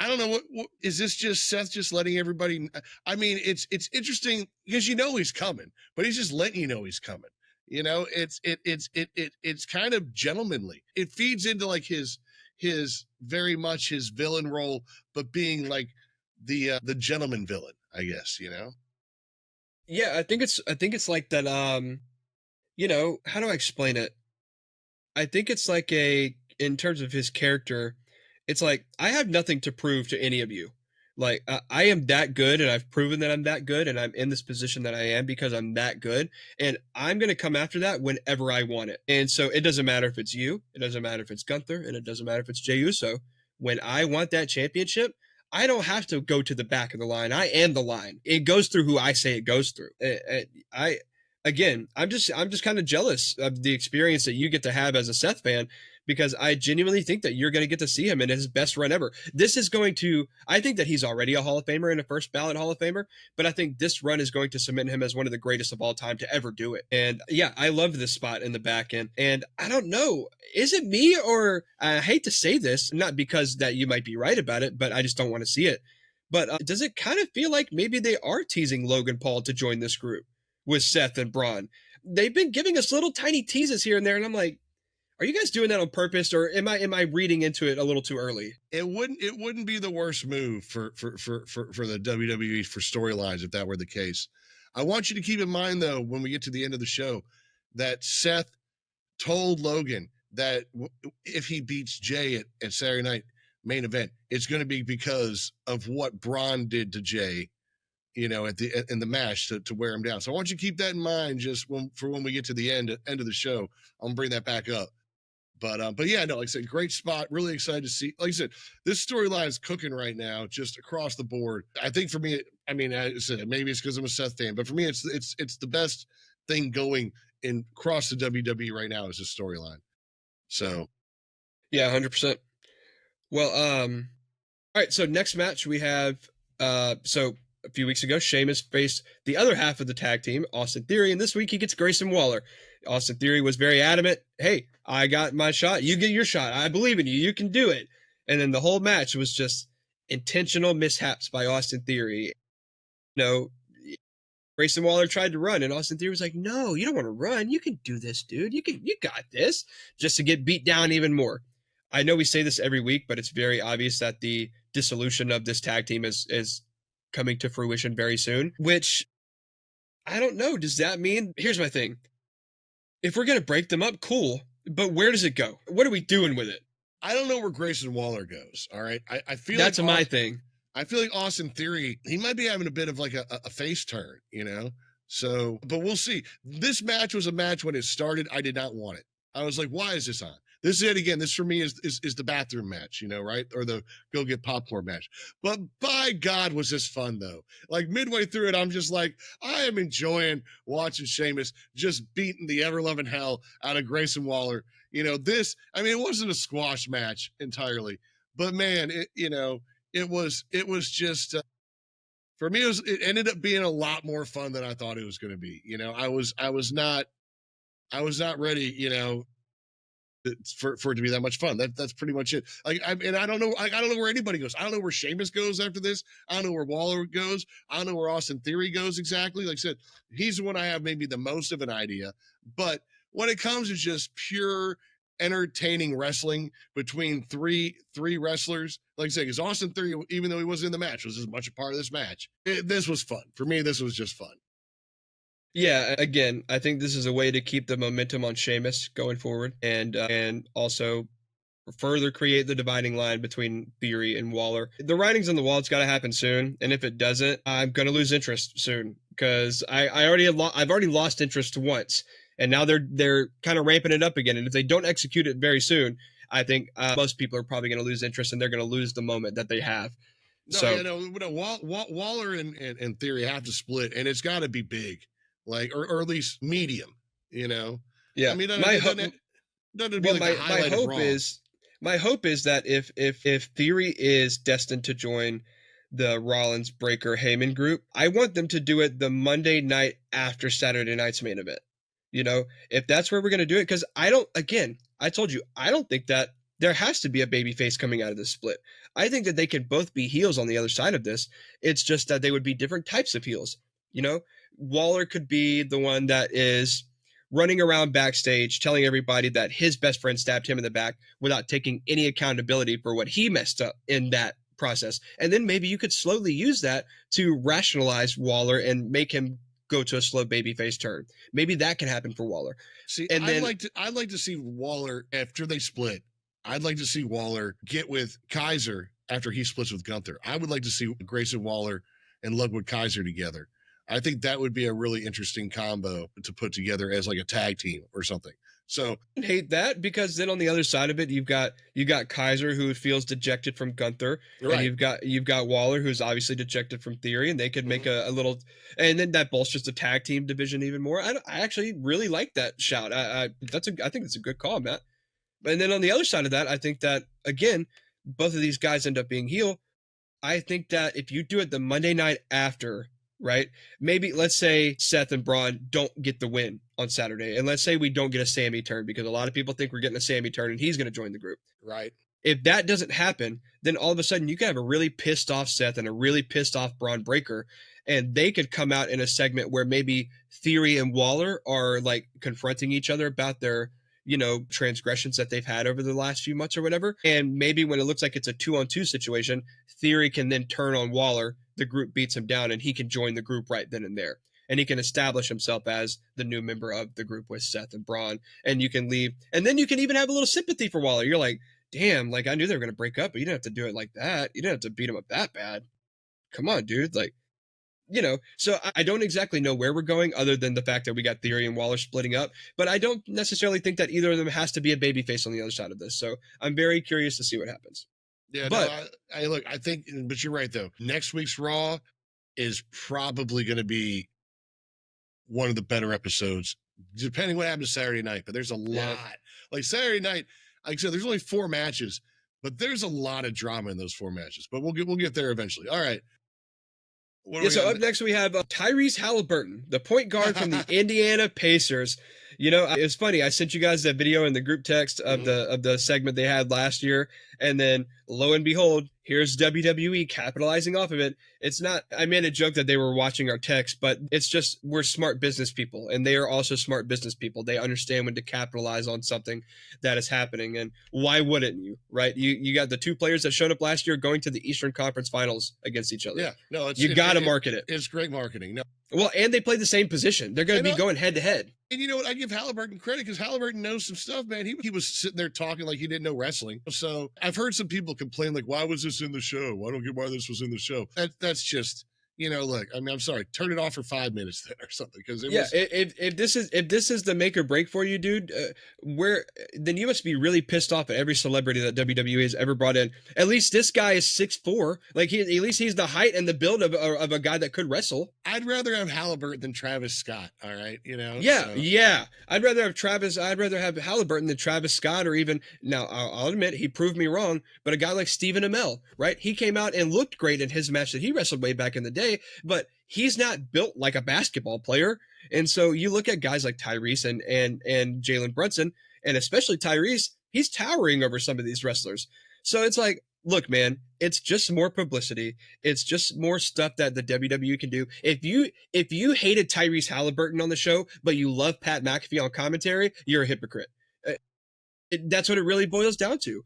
don't know what is this just Seth just letting everybody. I mean, it's interesting because he's coming, but he's just letting you know he's coming. It's kind of gentlemanly. It feeds into like his very much his villain role, but being like the gentleman villain, I guess. Yeah, I think it's like that. How do I explain it? I think it's like in terms of his character, it's like, I have nothing to prove to any of you. Like, I am that good, and I've proven that I'm that good, and I'm in this position that I am because I'm that good, and I'm going to come after that whenever I want it. And so it doesn't matter if it's you, it doesn't matter if it's Gunther, and it doesn't matter if it's Jey Uso. When I want that championship, I don't have to go to the back of the line. I am the line. It goes through who I say it goes through. I again, I'm just kind of jealous of the experience that you get to have as a Seth fan, because I genuinely think that you're going to get to see him in his best run ever. This is going to, I think that he's already a Hall of Famer and a first ballot Hall of Famer, but I think this run is going to cement him as one of the greatest of all time to ever do it. And yeah, I love this spot in the back end. And I don't know, is it me, or I hate to say this, not because that you might be right about it, but I just don't want to see it. But does it kind of feel like maybe they are teasing Logan Paul to join this group with Seth and Braun? They've been giving us little tiny teases here and there, and I'm like, are you guys doing that on purpose, or am I reading into it a little too early? It wouldn't be the worst move for the WWE for storylines if that were the case. I want you to keep in mind though, when we get to the end of the show, that Seth told Logan that if he beats Jey at Saturday Night Main Event, it's going to be because of what Braun did to Jey, in the match to wear him down. So I want you to keep that in mind just when we get to the end of the show. I'm gonna bring that back up. But yeah, no, like I said, great spot. Really excited to see. Like I said, this storyline is cooking right now, just across the board. I think for me, I mean, I said maybe it's because I'm a Seth fan, but for me, it's the best thing going in across the WWE right now is this storyline. So, yeah, 100%. Well, all right. So next match we have, so a few weeks ago, Sheamus faced the other half of the tag team, Austin Theory, and this week he gets Grayson Waller. Austin Theory was very adamant. Hey, I got my shot. You get your shot. I believe in you. You can do it. And then the whole match was just intentional mishaps by Austin Theory. Grayson Waller tried to run, and Austin Theory was like, no, you don't want to run. You can do this, dude. You got this, just to get beat down even more. I know we say this every week, but it's very obvious that the dissolution of this tag team is coming to fruition very soon, which I don't know. Does that mean, here's my thing. If we're going to break them up, cool. But where does it go? What are we doing with it? I don't know where Grayson Waller goes. All right. I feel that's my thing. I feel like Austin Theory, he might be having a bit of like a face turn, So, but we'll see. This match was a match when it started. I did not want it. I was like, why is this on? This is it again. This for me is the bathroom match, right? Or the go get popcorn match. But by God, was this fun though. Like midway through it, I'm just like, I am enjoying watching Sheamus just beating the ever-loving hell out of Grayson Waller. It wasn't a squash match entirely, but man, it was just, for me, it ended up being a lot more fun than I thought it was going to be. I was not ready, for it to be that much fun. That's pretty much it. Like, and I don't know where anybody goes. I don't know where Sheamus goes after this. I don't know where Waller goes. I don't know where Austin Theory goes exactly. Like I said, he's the one I have maybe the most of an idea. But when it comes to just pure entertaining wrestling between three wrestlers, like I said, because Austin Theory, even though he wasn't in the match, was as much a part of this match. This was fun. For me, this was just fun. Yeah, again, I think this is a way to keep the momentum on Sheamus going forward, and also further create the dividing line between Theory and Waller. The writing's on the wall. It's got to happen soon, and if it doesn't, I'm gonna lose interest soon because I've already lost interest once, and now they're kind of ramping it up again. And if they don't execute it very soon, I think most people are probably gonna lose interest, and they're gonna lose the moment that they have. No, So yeah, no, Waller and Theory have to split, and it's got to be big, like or at least medium. yeah, I mean, my hope is that if Theory is destined to join the Rollins Breaker Heyman group, I want them to do it the Monday night after Saturday night's main event. If that's where we're going to do it, because I told you, I don't think that there has to be a babyface coming out of this split. I think that they can both be heels on the other side of this. It's just that they would be different types of heels. Waller could be the one that is running around backstage telling everybody that his best friend stabbed him in the back without taking any accountability for what he messed up in that process. And then maybe you could slowly use that to rationalize Waller and make him go to a slow babyface turn. Maybe that can happen for Waller. See, I'd like to see Waller after they split. I'd like to see Waller get with Kaiser after he splits with Gunther. I would like to see Grayson Waller and Ludwig Kaiser together. I think that would be a really interesting combo to put together as like a tag team or something. So I hate that, because then on the other side of it, you've got Kaiser, who feels dejected from Gunther, right. And you've got Waller, who's obviously dejected from Theory, and they could make a little, and then that bolsters the tag team division even more. I actually really like that shout. I think it's a good call, Matt. And then on the other side of that, I think that again, both of these guys end up being heel. I think that if you do it the Monday night after, right? Maybe let's say Seth and Braun don't get the win on Saturday. And let's say we don't get a Sammy turn, because a lot of people think we're getting a Sammy turn and he's going to join the group. Right. If that doesn't happen, then all of a sudden you can have a really pissed off Seth and a really pissed off Braun Breaker. And they could come out in a segment where maybe Theory and Waller are like confronting each other about their, transgressions that they've had over the last few months or whatever. And maybe when it looks like it's a 2-on-2 situation, Theory can then turn on Waller, the group beats him down, and he can join the group right then and there. And he can establish himself as the new member of the group with Seth and Braun. And you can leave. And then you can even have a little sympathy for Waller. You're like, damn, like I knew they were going to break up, but you didn't have to do it like that. You didn't have to beat him up that bad. Come on, dude. Like, so I don't exactly know where we're going, other than the fact that we got Theory and Waller splitting up. But I don't necessarily think that either of them has to be a babyface on the other side of this. So I'm very curious to see what happens. Yeah, but I think, but you're right though. Next week's Raw is probably going to be one of the better episodes, depending what happens Saturday night. But there's a lot. Like Saturday night, like I said, there's only 4 matches, but there's a lot of drama in those 4 matches. But we'll get there eventually. All right. So up next we have Tyrese Haliburton, the point guard from the Indiana Pacers. It's funny. I sent you guys that video in the group text of the segment they had last year, and then lo and behold, here's WWE capitalizing off of it. It's not, I made a joke that they were watching our text, but it's just, we're smart business people, and they are also smart business people. They understand when to capitalize on something that is happening, and why wouldn't you, right? You got the 2 players that showed up last year going to the Eastern Conference Finals against each other. Yeah, no, you got to market it. It's great marketing. No. Well, and they play the same position. They're going to be going head to head. And you know what? I give Haliburton credit, because Haliburton knows some stuff, man. He was sitting there talking like he didn't know wrestling. So I've heard some people complain, like, why was this in the show? I don't get why this was in the show. That's just, look, I mean, I'm sorry, turn it off for 5 minutes then or something. Because if this is the make or break for you, dude, then you must be really pissed off at every celebrity that WWE has ever brought in. At least this guy is 6'4". Like at least he's the height and the build of a guy that could wrestle. I'd rather have Haliburton than Travis Scott. All right, Yeah. I'd rather have Haliburton than Travis Scott, or even now. I'll admit he proved me wrong, but a guy like Stephen Amell, right? He came out and looked great in his match that he wrestled way back in the day, but he's not built like a basketball player. And so you look at guys like Tyrese and Jalen Brunson, and especially Tyrese. he's towering over some of these wrestlers. So it's like, look, man, it's just more publicity. It's just more stuff that the WWE can do. If you hated Tyrese Haliburton on the show, but you love Pat McAfee on commentary, you're a hypocrite. That's what it really boils down to.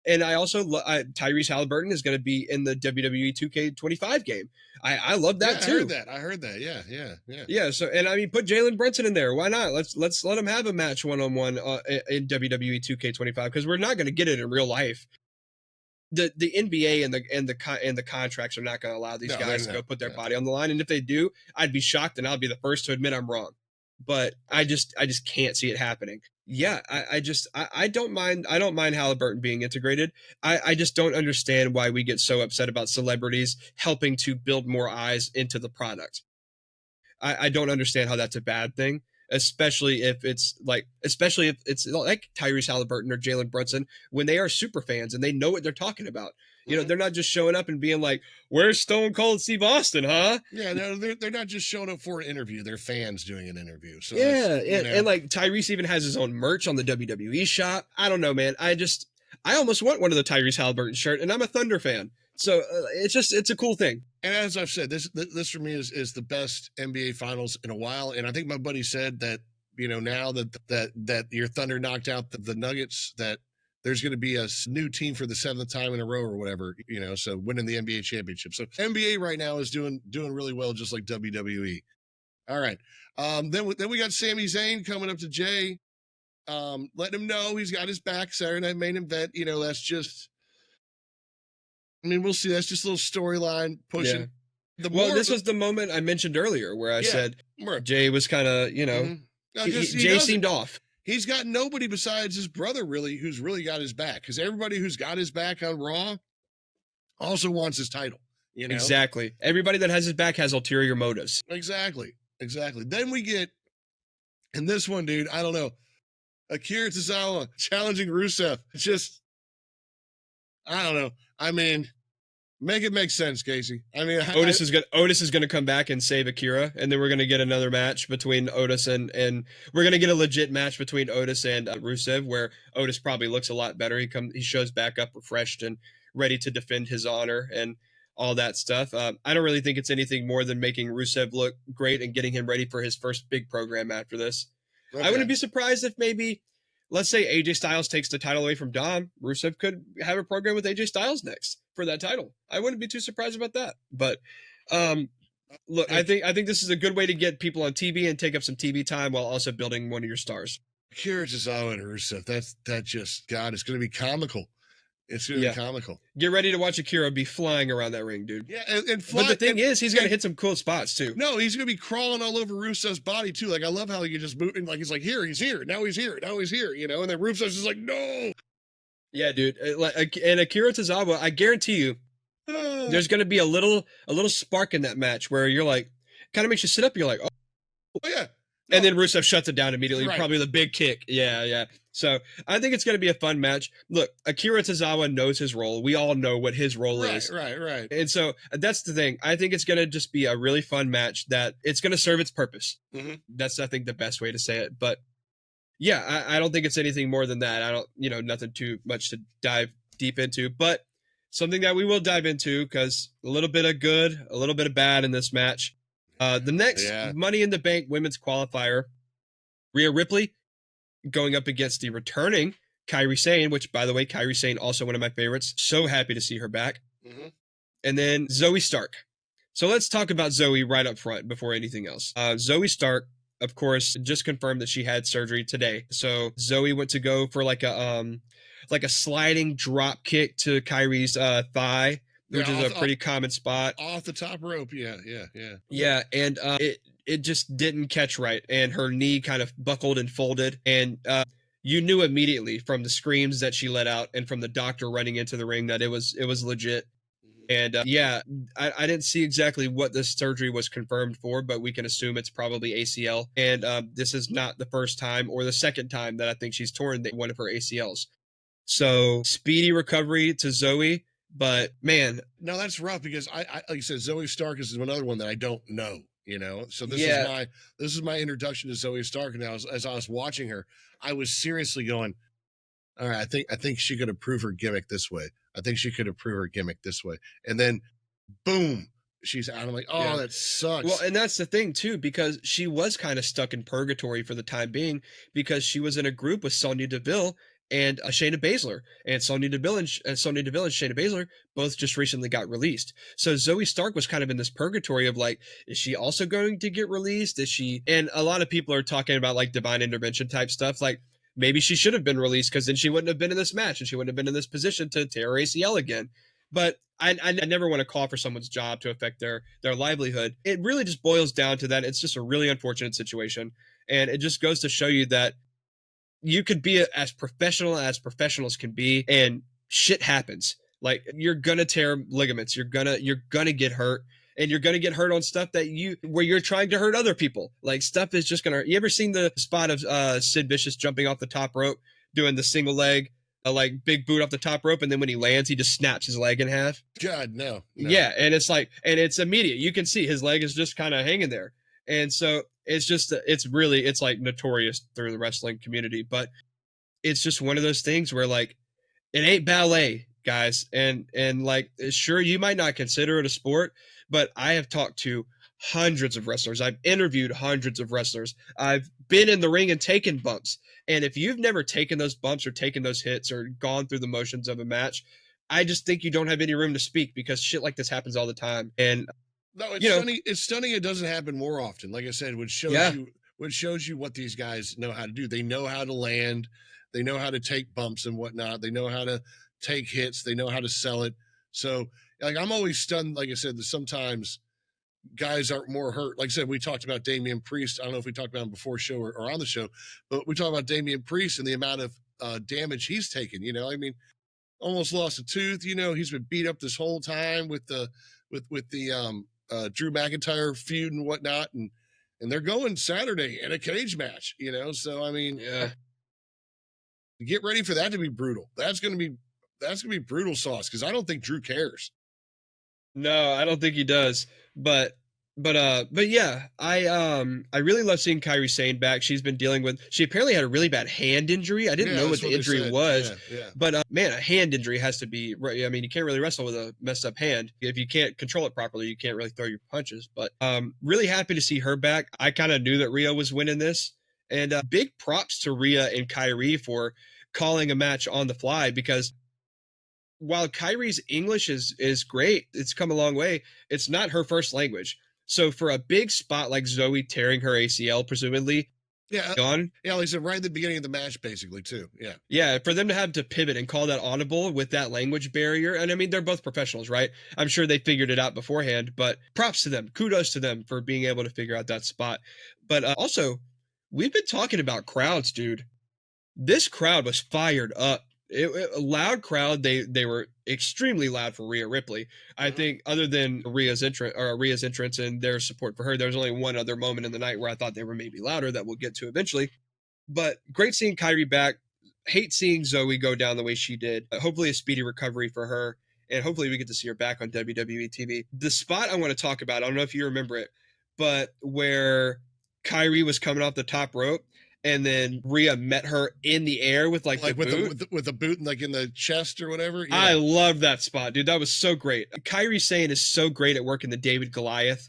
And I also Tyrese Haliburton is going to be in the WWE 2K25 game. I love that too. I heard that. Yeah. Yeah. So, and I mean, put Jalen Brunson in there. Why not? Let's let him have a match 1-on-1 in WWE 2K25, because we're not going to get it in real life. The NBA and the contracts are not going to allow these guys to go put their body on the line. And if they do, I'd be shocked, and I'll be the first to admit I'm wrong. But I just can't see it happening. Yeah, I don't mind Haliburton being integrated. I just don't understand why we get so upset about celebrities helping to build more eyes into the product. I don't understand how that's a bad thing, especially if it's like Tyrese Haliburton or Jalen Brunson, when they are super fans and they know what they're talking about. You know, they're not just showing up and being like, "Where's Stone Cold Steve Austin, huh?" Yeah, no, they're not just showing up for an interview. They're fans doing an interview. So yeah, and like Tyrese even has his own merch on the WWE shop. I don't know, man. I almost want one of the Tyrese Haliburton shirt, and I'm a Thunder fan. So it's a cool thing. And as I've said, this for me is the best NBA Finals in a while. And I think my buddy said that, you know, now that your Thunder knocked out the Nuggets, that there's going to be a new team for the 7th time in a row or whatever, you know, so winning the NBA championship. So NBA right now is doing really well, just like WWE. All right. Then we got Sami Zayn coming up to Jay, letting him know he's got his back. Saturday Night Main Event. You know, that's just, I mean, we'll see. That's just a little storyline pushing. Yeah. This was the moment I mentioned earlier where I said Jay was kind of, you know, Jay seemed off. He's got nobody besides his brother, really, who's really got his back. Because everybody who's got his back on Raw also wants his title. You know? Exactly. Everybody that has his back has ulterior motives. Exactly. Then we get, and this one, dude, I don't know, Akira Tozawa challenging Rusev. Just, I don't know. I mean, make it make sense, Casey. I mean, Otis is gonna come back and save Akira, and then we're gonna get another match between Otis and we're gonna get a legit match between Otis and Rusev, where Otis probably looks a lot better. He shows back up refreshed and ready to defend his honor and all that stuff. I don't really think it's anything more than making Rusev look great and getting him ready for his first big program after this. Okay. I wouldn't be surprised if maybe, let's say AJ Styles takes the title away from Dom, Rusev could have a program with AJ Styles next for that title. I wouldn't be too surprised about that. But look, I think this is a good way to get people on TV and take up some TV time while also building one of your stars. Akira Tozawa and Rusev, that just, God, it's going to be comical. It's going to be comical. Get ready to watch Akira be flying around that ring, dude. Yeah, but the thing is, he's going to hit some cool spots, too. No, he's going to be crawling all over Rusev's body, too. Like, I love how he just moving, like, he's like, he's here, now he's here, you know? And then Rusev's just like, no! Yeah, dude. And Akira Tozawa, I guarantee you, there's going to be a little spark in that match where you're like, kind of makes you sit up, you're like, oh yeah. No. And then Rusev shuts it down immediately. Right. Probably the big kick. Yeah. So I think it's going to be a fun match. Look, Akira Tozawa knows his role. We all know what his role is. Right. And so that's the thing. I think it's going to just be a really fun match that it's going to serve its purpose. Mm-hmm. That's, I think, the best way to say it. But yeah, I don't think it's anything more than that. I don't, nothing too much to dive deep into, but something that we will dive into, because a little bit of good, a little bit of bad in this match. The next Money in the Bank women's qualifier, Rhea Ripley going up against the returning Kairi Sane, which, by the way, Kairi Sane, also one of my favorites. So happy to see her back. Mm-hmm. And then Zoey Stark. So let's talk about Zoey right up front before anything else. Zoey Stark, of course, just confirmed that she had surgery today. So Zoey went to go for like a sliding drop kick to Kairi's thigh, which is a pretty common spot. Off the top rope, yeah. Yeah, and it just didn't catch right, and her knee kind of buckled and folded, and you knew immediately from the screams that she let out and from the doctor running into the ring that it was legit. And I didn't see exactly what this surgery was confirmed for, but we can assume it's probably ACL. And this is not the first time or the second time that I think she's torn one of her ACLs. So speedy recovery to Zoey. But man, no, that's rough, because I like you said, Zoey Stark is another one that I don't know, you know. So this is my introduction to Zoey Stark. And as I was watching her, I was seriously going, all right, I think she could approve her gimmick this way. I think she could approve her gimmick this way. And then boom, she's out. I'm like, oh, Yeah. that Well, sucks. and that's the thing too, because she was kind of stuck in purgatory for the time being, because she was in a group with Sonya Deville and Shayna Baszler, and Sonya Deville and Shayna Baszler both just recently got released. So Zoey Stark was kind of in this purgatory of like, is she also going to get released? Is she? And a lot of people are talking about like divine intervention type stuff, like maybe she should have been released because then she wouldn't have been in this match and she wouldn't have been in this position to tear her ACL again. But I never want to call for someone's job to affect their livelihood. It really just boils down to that. It's just a really unfortunate situation. And it just goes to show you that you could be as professionals can be, and shit happens. Like, you're gonna tear ligaments, you're gonna get hurt, and you're gonna get hurt on stuff where you're trying to hurt other people. Like, stuff is just gonna. You ever seen the spot of Sid Vicious jumping off the top rope, doing the single leg, like big boot off the top rope, and then when he lands, he just snaps his leg in half? God, no. Yeah, and it's like, and it's immediate. You can see his leg is just kind of hanging there, and so it's just, it's like notorious through the wrestling community. But it's just one of those things where, like, it ain't ballet, guys, and like, sure, you might not consider it a sport, but I have talked to hundreds of wrestlers. I've interviewed hundreds of wrestlers. I've been in the ring and taken bumps. And if you've never taken those bumps or taken those hits or gone through the motions of a match, I just think you don't have any room to speak, because shit like this happens all the time. And no, it's stunning. It's stunning. It doesn't happen more often. Like I said, which shows you what these guys know how to do. They know how to land. They know how to take bumps and whatnot. They know how to take hits. They know how to sell it. So, like, I'm always stunned. Like I said, that sometimes guys aren't more hurt. Like I said, we talked about Damian Priest. I don't know if we talked about him before show or on the show, but we talked about Damian Priest and the amount of damage he's taken. I mean, almost lost a tooth. He's been beat up this whole time with the Drew McIntyre feud and whatnot, and they're going Saturday in a cage match. So I mean, yeah, get ready for that to be brutal. That's gonna be brutal sauce, because I don't think Drew cares. no, I don't think he does. But yeah, I really love seeing Kairi Sane back. She apparently had a really bad hand injury. I didn't know what the injury was. Yeah. But man, a hand injury has to be, I mean, you can't really wrestle with a messed up hand. If you can't control it properly, you can't really throw your punches. But really happy to see her back. I kind of knew that Rhea was winning this. And big props to Rhea and Kairi for calling a match on the fly, because while Kairi's English is great, it's come a long way, it's not her first language. So for a big spot like Zoey tearing her ACL, presumably, Yeah. gone. Yeah, like I said, right at the beginning of the match, basically, too. Yeah. Yeah, for them to have to pivot and call that audible with that language barrier. And I mean, they're both professionals, right? I'm sure they figured it out beforehand, but props to them. Kudos to them for being able to figure out that spot. But also, we've been talking about crowds, dude. This crowd was fired up. A loud crowd. They were extremely loud for Rhea Ripley. I think, other than Rhea's entrance and their support for her, there was only one other moment in the night where I thought they were maybe louder, that we'll get to eventually. But great seeing Kairi back. Hate seeing Zoey go down the way she did. Hopefully a speedy recovery for her, and hopefully we get to see her back on WWE TV. The spot I want to talk about, I don't know if you remember it, but where Kairi was coming off the top rope, and then Rhea met her in the air with the boot. With the boot, like in the chest or whatever. Yeah. I love that spot, dude. That was so great. Kairi Sane is so great at working the David Goliath,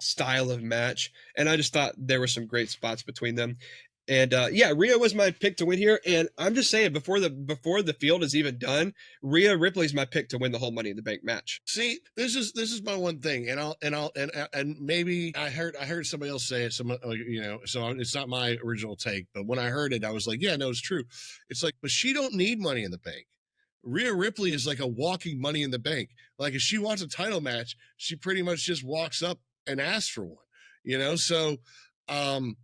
style of match. And I just thought there were some great spots between them. And yeah, Rhea was my pick to win here. And I'm just saying, before the field is even done, Rhea Ripley's my pick to win the whole Money in the Bank match. See, this is my one thing, and maybe I heard somebody else say it. So it's not my original take, but when I heard it, I was like, yeah, no, it's true. It's like, but she don't need Money in the Bank. Rhea Ripley is like a walking Money in the Bank. Like, if she wants a title match, she pretty much just walks up and asks for one. So I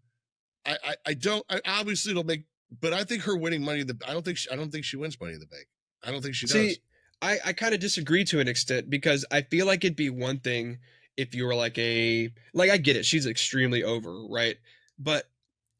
obviously it'll make, but I think her winning Money in the, I don't think she wins Money in the Bank. I don't think she does. I kind of disagree to an extent, because I feel like it'd be one thing if you were I get it, she's extremely over, right? But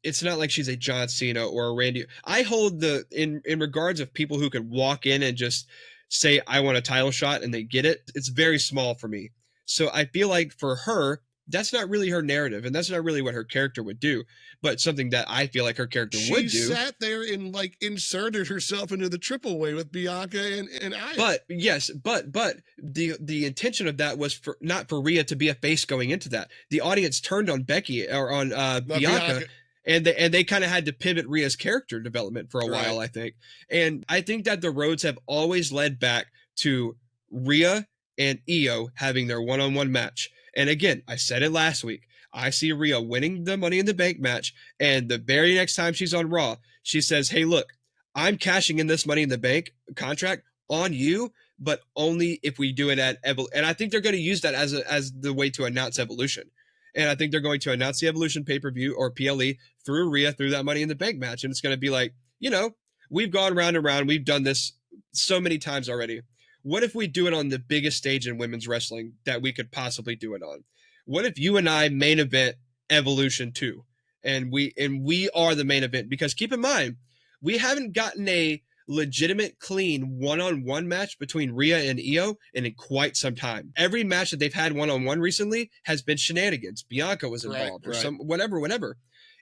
it's not like she's a John Cena or a Randy. I hold in regards of people who can walk in and just say, I want a title shot, and they get it. It's very small for me. So I feel like for her, that's not really her narrative, and that's not really what her character would do, but something that I feel like her character would do. She sat there and like inserted herself into the triple way with Bianca and Aya. But yes, but the intention of that was for not for Rhea to be a face going into that. The audience turned on Becky or on Bianca. And they kind of had to pivot Rhea's character development for a while, I think. And I think that the roads have always led back to Rhea and Io having their one-on-one match. And again, I said it last week. I see Rhea winning the Money in the Bank match, and the very next time she's on Raw, she says, "Hey, look, I'm cashing in this Money in the Bank contract on you, but only if we do it at Evolution." And I think they're going to use that as the way to announce Evolution. And I think they're going to announce the Evolution pay-per-view or PLE through Rhea, through that Money in the Bank match. And it's going to be like, we've gone round and round. We've done this so many times already. What if we do it on the biggest stage in women's wrestling that we could possibly do it on? What if you and I main event Evolution 2? And we are the main event? Because keep in mind, we haven't gotten a legitimate, clean one-on-one match between Rhea and Io in quite some time. Every match that they've had one-on-one recently has been shenanigans. Bianca was involved or some whatever.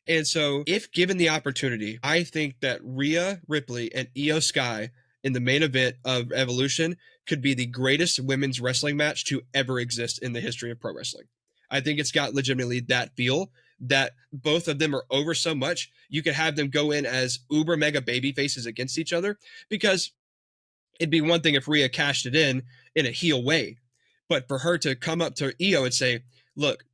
And so if given the opportunity, I think that Rhea Ripley and Io Sky in the main event of Evolution could be the greatest women's wrestling match to ever exist in the history of pro wrestling. I think it's got legitimately that feel that both of them are over so much, you could have them go in as uber mega baby faces against each other, because it'd be one thing if Rhea cashed it in a heel way, but for her to come up to Io and say, "Look,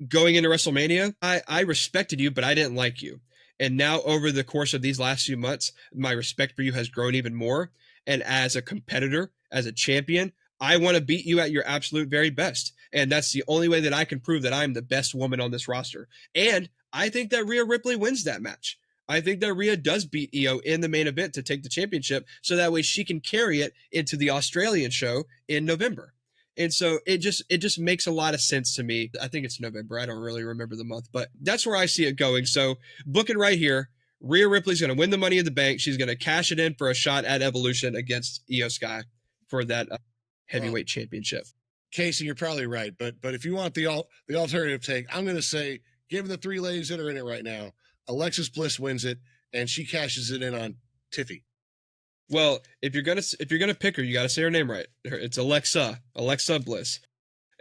going into WrestleMania, I respected you, but I didn't like you. And now over the course of these last few months, my respect for you has grown even more. And as a competitor, as a champion, I want to beat you at your absolute very best. And that's the only way that I can prove that I'm the best woman on this roster." And I think that Rhea Ripley wins that match. I think that Rhea does beat Io in the main event to take the championship, so that way she can carry it into the Australian show in November. And so it just makes a lot of sense to me. I think it's November. I don't really remember the month, but that's where I see it going. So book it right here. Rhea Ripley's going to win the Money in the Bank. She's going to cash it in for a shot at Evolution against Io Sky for that heavyweight championship. Casey, you're probably right, but if you want the alternative take, I'm going to say, given the three ladies that are in it right now, Alexis Bliss wins it, and she cashes it in on Tiffy. Well, if you're gonna pick her, you got to say her name right. It's Alexa Bliss.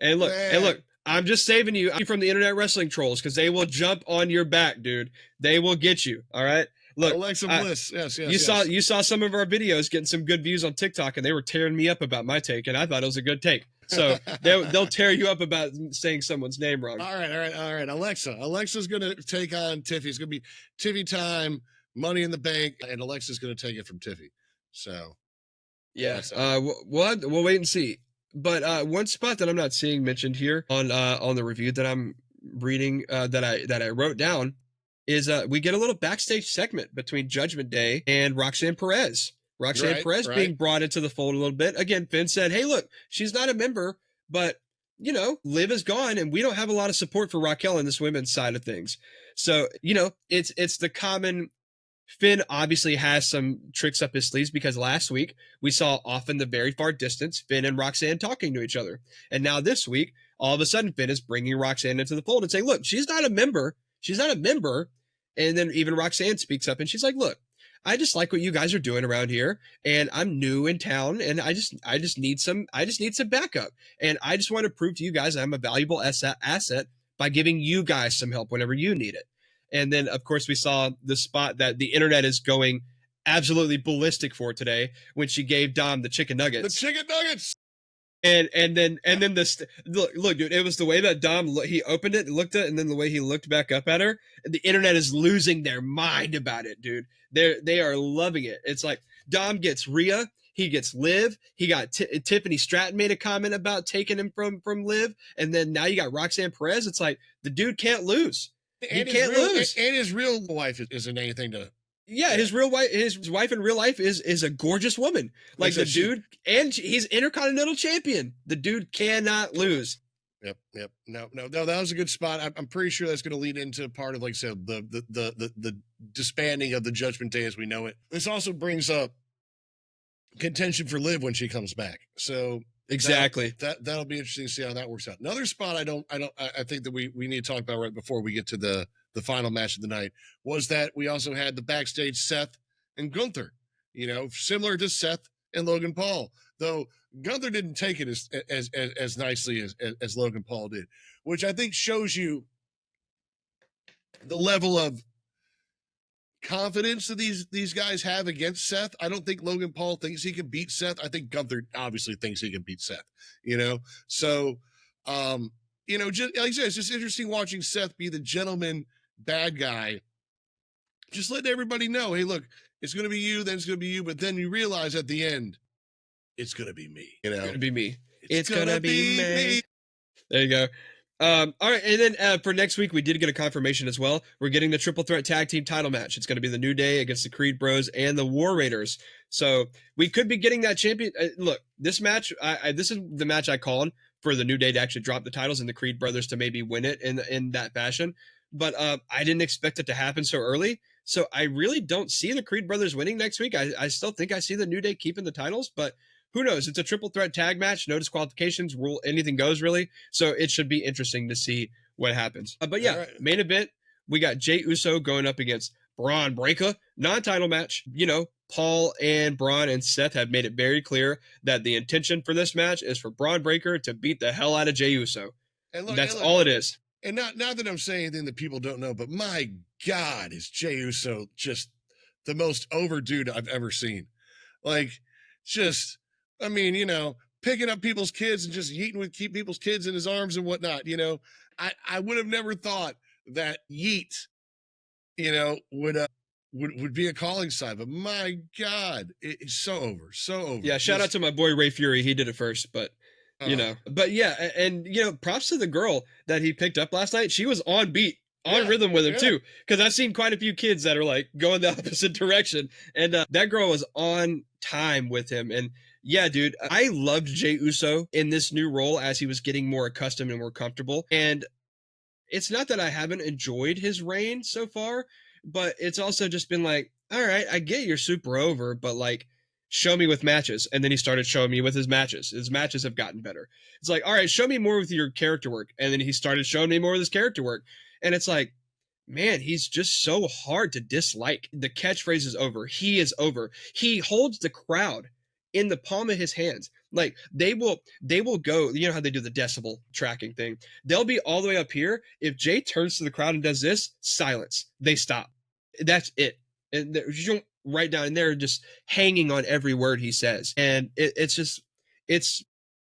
And look, I'm just saving you from the internet wrestling trolls, because they will jump on your back, dude. They will get you. All right. Look, Alexa Bliss. Yes. You saw some of our videos getting some good views on TikTok, and they were tearing me up about my take, and I thought it was a good take. So they'll tear you up about saying someone's name wrong. All right. Alexa's gonna take on Tiffy. It's gonna be Tiffy time, Money in the Bank, and Alexa's gonna take it from Tiffy. So yeah, we'll wait and see. But one spot that I'm not seeing mentioned here on the review that I'm reading that I wrote down is we get a little backstage segment between Judgment Day and Roxanne Perez. Roxanne Perez being brought into the fold a little bit. Again, Finn said, "Hey, look, she's not a member, but Liv is gone, and we don't have a lot of support for Raquel in this women's side of things." So it's the common. Finn obviously has some tricks up his sleeves, because last week we saw off in the very far distance Finn and Roxanne talking to each other. And now this week, all of a sudden, Finn is bringing Roxanne into the fold and saying, "Look, she's not a member. She's not a member." And then even Roxanne speaks up and she's like, "Look, I just like what you guys are doing around here, and I'm new in town, and I just need some backup. And I just want to prove to you guys I'm a valuable asset by giving you guys some help whenever you need it." And then, of course, we saw the spot that the internet is going absolutely ballistic for today when she gave Dom the chicken nuggets. The chicken nuggets. And then this look, dude, it was the way that Dom he opened it, looked at it, and then the way he looked back up at her. The internet is losing their mind about it, dude. They are loving it. It's like Dom gets Rhea, he gets Liv, he got Tiffany Stratton made a comment about taking him from Liv, and then now you got Roxanne Perez. It's like the dude can't lose. He can't lose. And his real wife isn't anything to. Yeah, his wife in real life is a gorgeous woman. Like the dude, and he's Intercontinental Champion. The dude cannot lose. Yep. No, that was a good spot. I'm pretty sure that's going to lead into part of, like I said, the disbanding of the Judgment Day as we know it. This also brings up contention for Liv when she comes back. So Exactly. That'll be interesting to see how that works out. Another spot I think that we need to talk about right before we get to the final match of the night was that we also had the backstage Seth and Gunther, similar to Seth and Logan Paul, though Gunther didn't take it as nicely as Logan Paul did, which I think shows you the level of confidence that these guys have against Seth. I don't think Logan Paul thinks he can beat Seth. I think Gunther obviously thinks he can beat Seth, So, just like I said, it's just interesting watching Seth be the gentleman bad guy, just letting everybody know, hey, look, it's going to be you, then it's going to be you, but then you realize at the end, it's going to be me, It's going to be me. It's gonna be me. There you go. All right, and then for next week, we did get a confirmation as well. We're getting the triple threat tag team title match. It's going to be the New Day against the Creed Bros and the War Raiders. So we could be getting that champion. Look, this match, this is the match I called for the New Day to actually drop the titles and the Creed Brothers to maybe win it in that fashion. But I didn't expect it to happen so early. So I really don't see the Creed Brothers winning next week. I still think I see the New Day keeping the titles, but who knows? It's a triple threat tag match, no disqualifications, rule anything goes really. So it should be interesting to see what happens. But yeah, right. Main event, we got Jey Uso going up against Braun Breaker, non-title match. Paul and Braun and Seth have made it very clear that the intention for this match is for Braun Breaker to beat the hell out of Jey Uso. And look, that's all it is. And not that I'm saying anything that people don't know, but my God, is Jey Uso just the most over dude I've ever seen. Picking up people's kids and just keep people's kids in his arms and whatnot. I would have never thought that yeet, would be a calling sign, but my God, it's so over. Yeah. Shout out to my boy, Ray Fury. He did it first, but but yeah. And, props to the girl that he picked up last night. She was on beat. On rhythm with him too, because I've seen quite a few kids that are like going the opposite direction, and that girl was on time with him. And yeah, dude, I loved Jey Uso in this new role as he was getting more accustomed and more comfortable. And it's not that I haven't enjoyed his reign so far, but it's also just been like, all right, I get you're super over, but like, show me with matches. And then he started showing me with his matches. His matches have gotten better. It's like, all right, show me more with your character work. And then he started showing me more with his character work. And it's like, man, he's just so hard to dislike. The catchphrase is over. He is over. He holds the crowd in the palm of his hands. Like they will go, you know how they do the decibel tracking thing. They'll be all the way up here. If Jay turns to the crowd and does this, silence. They stop. That's it. And you don't write down, and they're just hanging on every word he says. And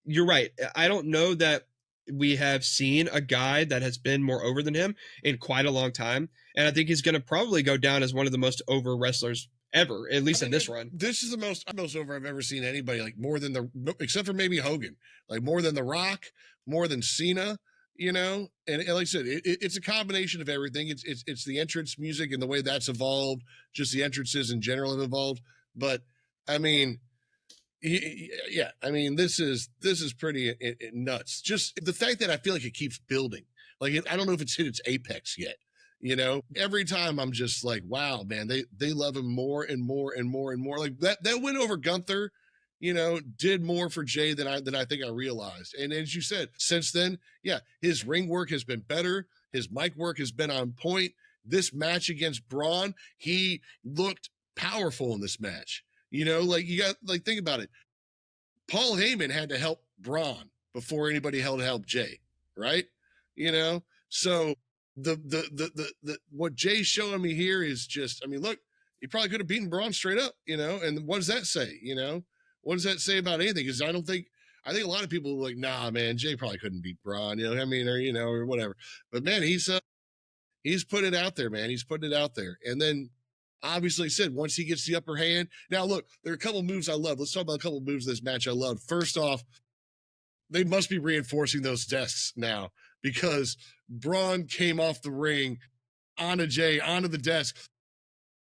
you're right. I don't know that we have seen a guy that has been more over than him in quite a long time. And I think he's going to probably go down as one of the most over wrestlers ever, at least in this run. This is the most over I've ever seen anybody, like more than except for maybe Hogan, like more than The Rock, more than Cena, and like I said, it's a combination of everything. It's the entrance music and the way that's evolved, just the entrances in general have evolved. But I mean, yeah, I mean, this is pretty nuts. Just the fact that I feel like it keeps building. Like, I don't know if it's hit its apex yet. Every time I'm just like, wow, man, they love him more and more and more and more. Like that win over Gunther, did more for Jay than I think I realized. And as you said, since then, yeah, his ring work has been better. His mic work has been on point. This match against Braun, he looked powerful in this match. You got think about it. Paul Heyman had to help Braun before anybody had to help Jay, right? So the what Jay's showing me here is just, I mean, look, he probably could have beaten Braun straight up, and what does that say? What does that say about anything? Because I think a lot of people are like, nah, man, Jay probably couldn't beat Braun, or whatever. But man, he's put it out there, man. He's putting it out there. And then obviously said, once he gets the upper hand. Now, look, there are a couple moves I love. Let's talk about a couple moves of this match I love. First off, they must be reinforcing those desks now, because Braun came off the ring onto Jay, onto the desk.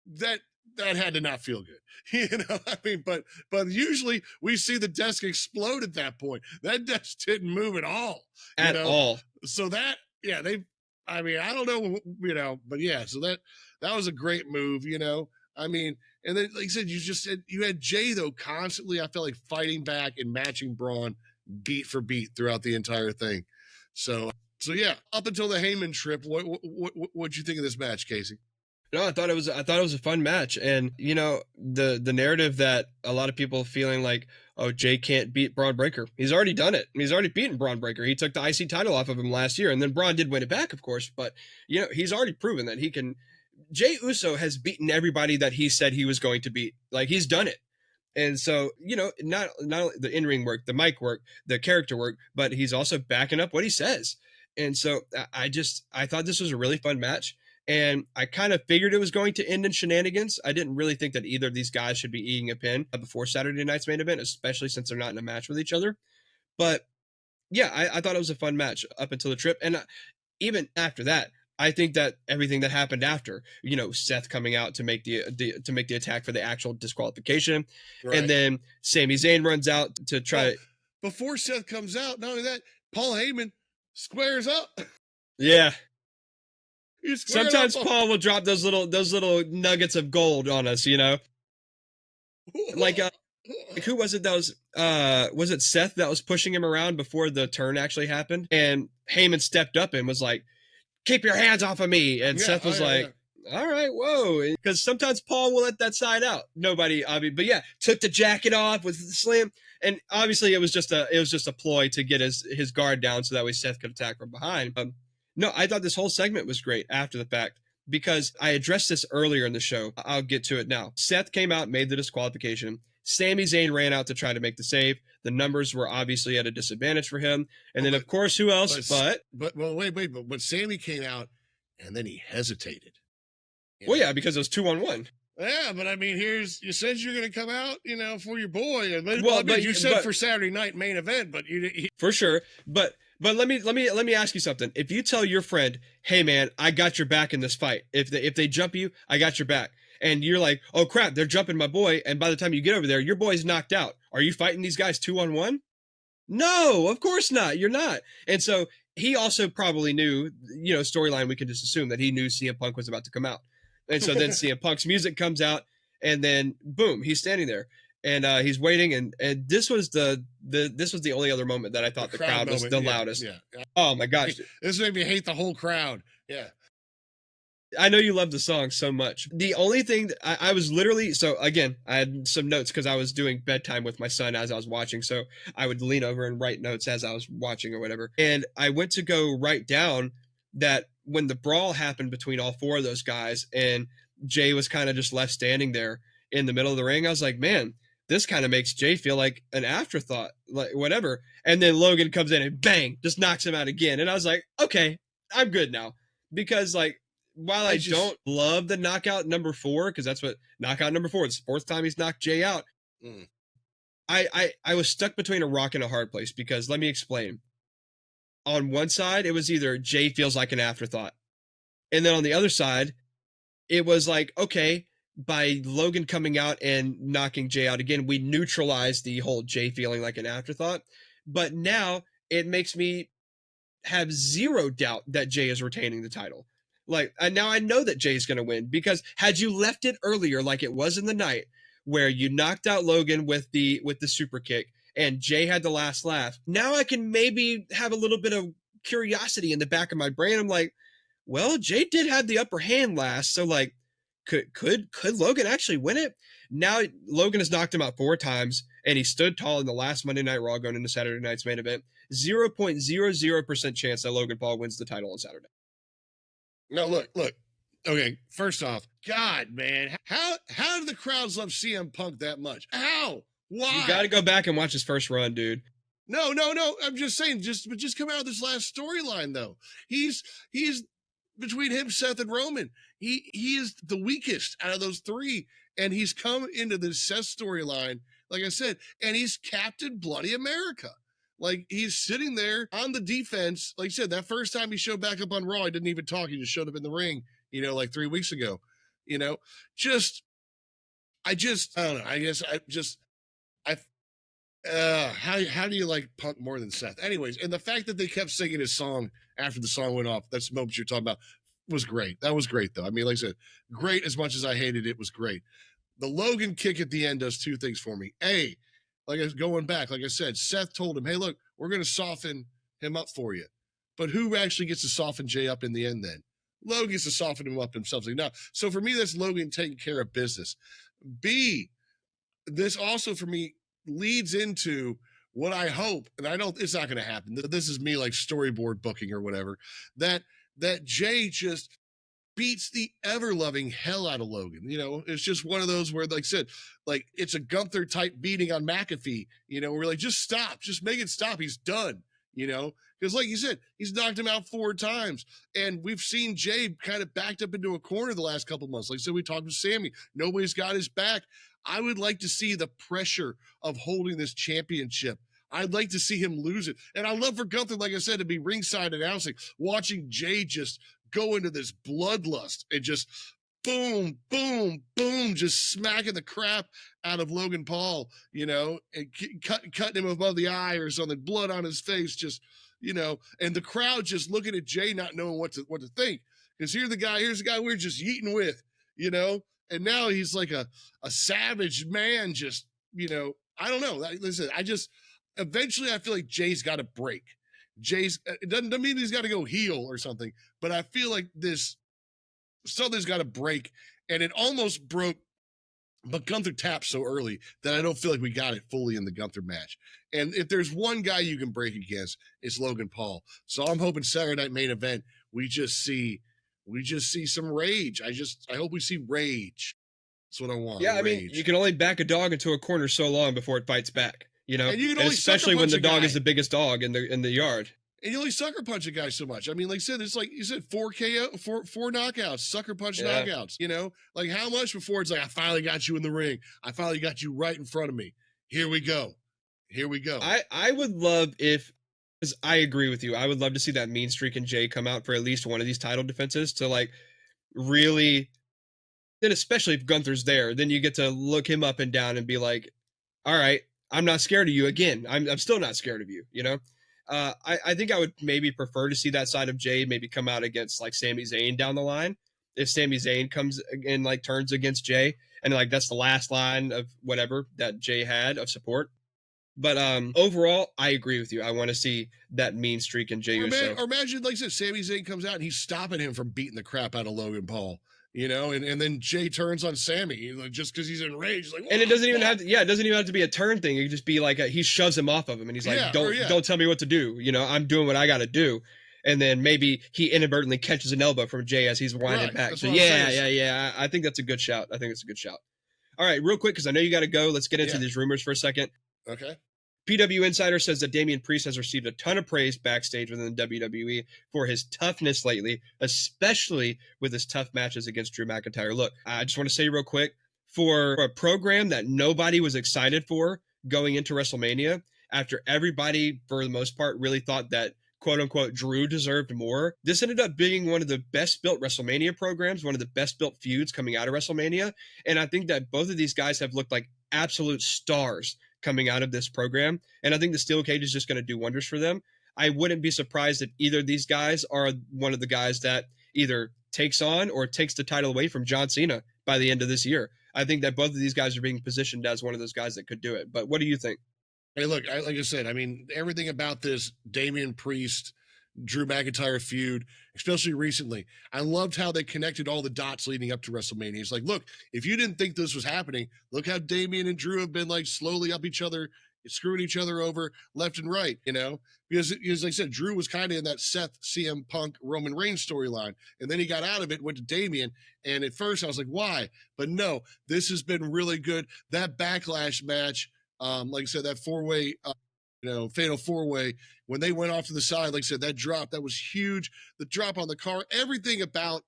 That had to not feel good. I mean, but usually we see the desk explode at that point. That desk didn't move at all. At all. So that, yeah, I mean, I don't know, but yeah, so that was a great move, I mean, and then, like I said, you had Jay, though, constantly, I felt like, fighting back and matching Braun beat for beat throughout the entire thing. So yeah, up until the Heyman trip, what'd you think of this match, Casey? No, I thought it was a fun match, and the narrative that a lot of people feeling like, oh, Jay can't beat Braun Breaker. He's already done it. He's already beaten Braun Breaker. He took the IC title off of him last year, and then Braun did win it back, of course. But he's already proven that he can. Jay Uso has beaten everybody that he said he was going to beat. Like, he's done it. And so, not only the in-ring work, the mic work, the character work, but he's also backing up what he says. And so I thought this was a really fun match. And I kind of figured it was going to end in shenanigans. I didn't really think that either of these guys should be eating a pin before Saturday night's main event, especially since they're not in a match with each other. But yeah, I thought it was a fun match up until the trip. And even after that, I think that everything that happened after, Seth coming out to make the attack for the actual disqualification, right. And then Sami Zayn runs out to try. Before Seth comes out, not only that, Paul Heyman squares up. Yeah. Sometimes Paul will drop those little nuggets of gold on us, Like who was it that was it Seth that was pushing him around before the turn actually happened? And Heyman stepped up and was like, keep your hands off of me. And Seth was like, all right, whoa. Because sometimes Paul will let that side out. Nobody, but yeah, took the jacket off with the slam. And obviously it was just a ploy to get his guard down so that way Seth could attack from behind. No, I thought this whole segment was great after the fact because I addressed this earlier in the show. I'll get to it now. Seth came out, made the disqualification. Sami Zayn ran out to try to make the save. The numbers were obviously at a disadvantage for him. And then, of course, who else? But Sami came out and then he hesitated. Well, yeah, because it was 2-on-1. Yeah, but I mean, you said you're going to come out, for your boy. But you said for Saturday night main event, but you for sure. But let me ask you something. If you tell your friend, hey man, I got your back in this fight. If they jump you, I got your back. And you're like, oh crap, they're jumping my boy. And by the time you get over there, your boy's knocked out. Are you fighting these guys 2-on-1? No, of course not. You're not. And so he also probably knew, storyline, we can just assume that he knew CM Punk was about to come out. And so then CM Punk's music comes out and then boom, he's standing there and he's waiting. And this was the only other moment that I thought the crowd was the loudest. Yeah. Oh my gosh. This made me hate the whole crowd. Yeah. I know you love the song so much. The only thing that I was literally, so again, I had some notes because I was doing bedtime with my son as I was watching. So I would lean over and write notes as I was watching or whatever. And I went to go write down that when the brawl happened between all four of those guys and Jay was kind of just left standing there in the middle of the ring, I was like, man, this kind of makes Jay feel like an afterthought, like whatever. And then Logan comes in and bang, just knocks him out again. And I was like, okay, I'm good now. Because like, while I don't love the knockout number 4, because that's what knockout number 4, it's the 4th time he's knocked Jay out. I was stuck between a rock and a hard place because let me explain. On one side, it was either Jay feels like an afterthought. And then on the other side, it was like, okay, by Logan coming out and knocking Jay out again, we neutralized the whole Jay feeling like an afterthought. But now it makes me have zero doubt that Jay is retaining the title. Like, and now I know that Jay's going to win because had you left it earlier, like it was in the night where you knocked out Logan with the super kick and Jay had the last laugh, now I can maybe have a little bit of curiosity in the back of my brain. I'm like, well, Jay did have the upper hand last. So like, could Logan actually win it? Now Logan has knocked him out 4 times and he stood tall in the last Monday Night Raw going into Saturday night's main event. 0.00% chance that Logan Paul wins the title on Saturday. No, look. Okay, first off, God, man, how do the crowds love CM Punk that much? How? Why? You got to go back and watch his first run, dude. No. I'm just saying, just come out of this last storyline though. He's between him, Seth, and Roman. He is the weakest out of those 3, and he's come into this Seth storyline, like I said, and he's Captain Bloody America. Like, he's sitting there on the defense. Like I said, that first time he showed back up on Raw, he didn't even talk. He just showed up in the ring, like 3 weeks ago. I don't know. How do you like Punk more than Seth? Anyways, and the fact that they kept singing his song after the song went off, that's the moment you're talking about, was great. That was great, though. I mean, like I said, great as much as I hated it, was great. The Logan kick at the end does 2 things for me. A, going back, like I said, Seth told him, hey, look, we're going to soften him up for you. But who actually gets to soften Jay up in the end then? Logan gets to soften him up himself. Like, no. So for me, that's Logan taking care of business. B, this also for me leads into what I hope, and I don't, it's not going to happen. This is me like storyboard booking or whatever, that Jay just beats the ever-loving hell out of Logan. You know, it's just one of those where, like I said, like it's a Gunther type beating on McAfee, you know, we're like, just stop, just make it stop. He's done, you know, because like you said, he's knocked him out 4 times. And we've seen Jay kind of backed up into a corner the last couple months. Like I said, we talked with Sammy, nobody's got his back. I would like to see the pressure of holding this championship. I'd like to see him lose it. And I love for Gunther, like I said, to be ringside announcing, watching Jay just go into this bloodlust and just boom, boom, boom, just smacking the crap out of Logan Paul, you know, and cutting him above the eye or something, blood on his face, just, you know, and the crowd just looking at Jay, not knowing what to think. Because here's the guy we're just eating with, you know, and now he's like a savage man, just, you know, I don't know. Listen, eventually I feel like Jay's got to break. It doesn't mean he's got to go heel or something, but I feel like something's got to break, and it almost broke, but Gunther tapped so early that I don't feel like we got it fully in the Gunther match. And if there's one guy you can break against, it's Logan Paul. So I'm hoping Saturday Night Main Event, we just see some rage. I hope we see rage. That's what I want. Yeah, I mean, you can only back a dog into a corner so long before it bites back. You know, and especially when the dog is the biggest dog in the yard. And you only sucker punch a guy so much. I mean, like I said, it's like you said, 4 knockouts, sucker punch knockouts. You know, like how much before it's like, I finally got you in the ring. I finally got you right in front of me. Here we go. I would love because I agree with you. I would love to see that mean streak and Jay come out for at least one of these title defenses to like really. Then especially if Gunther's there, then you get to look him up and down and be like, all right, I'm not scared of you again. I'm still not scared of you, you know? I think I would maybe prefer to see that side of Jay maybe come out against like Sami Zayn down the line. If Sami Zayn comes and like turns against Jay and like that's the last line of whatever that Jay had of support. But overall, I agree with you. I want to see that mean streak in Jey Uso. Or imagine, like I said, Sami Zayn comes out and he's stopping him from beating the crap out of Logan Paul. You know, and then Jay turns on Sammy just because he's enraged. Like, and it doesn't even have to. Yeah, it doesn't even have to be a turn thing. It could just be like he shoves him off of him, and he's like, "Don't tell me what to do. You know, I'm doing what I got to do." And then maybe he inadvertently catches an elbow from Jay as he's winding back. So yeah. I think that's a good shout. All right, real quick because I know you got to go. Let's get into these rumors for a second. Okay. PW Insider says that Damian Priest has received a ton of praise backstage within the WWE for his toughness lately, especially with his tough matches against Drew McIntyre. Look, I just want to say real quick, for a program that nobody was excited for going into WrestleMania, after everybody, for the most part, really thought that quote-unquote Drew deserved more, this ended up being one of the best-built WrestleMania programs, one of the best-built feuds coming out of WrestleMania, and I think that both of these guys have looked like absolute stars coming out of this program, and I think the steel cage is just going to do wonders for them. I wouldn't be surprised if either of these guys are one of the guys that either takes on or takes the title away from John Cena by the end of this year. I think that both of these guys are being positioned as one of those guys that could do it. But what do you think? Hey, look, like I said, I mean, everything about this Damian Priest, Drew McIntyre feud, especially recently, I loved how they connected all the dots leading up to WrestleMania. It's like, look, if you didn't think this was happening, look how Damian and Drew have been like slowly up each other, screwing each other over left and right, you know? Because like I said, Drew was kind of in that Seth, CM Punk, Roman Reigns storyline. And then he got out of it, went to Damian. And at first I was like, why? But no, this has been really good. That Backlash match, like I said, that four-way, fatal four-way, when they went off to the side, like I said, that drop, that was huge. The drop on the car, everything about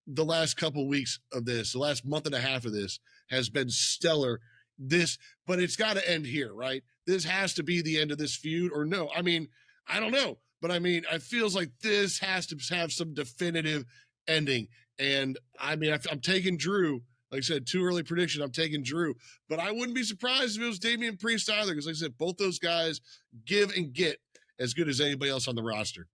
the last couple weeks of this, the last month and a half of this has been stellar. But it's got to end here, right? This has to be the end of this feud, or no? I mean, I don't know. But I mean, it feels like this has to have some definitive ending. And I mean, I'm taking Drew. Like I said, too early prediction. I'm taking Drew, but I wouldn't be surprised if it was Damian Priest either. Because like I said, both those guys give and get as good as anybody else on the roster.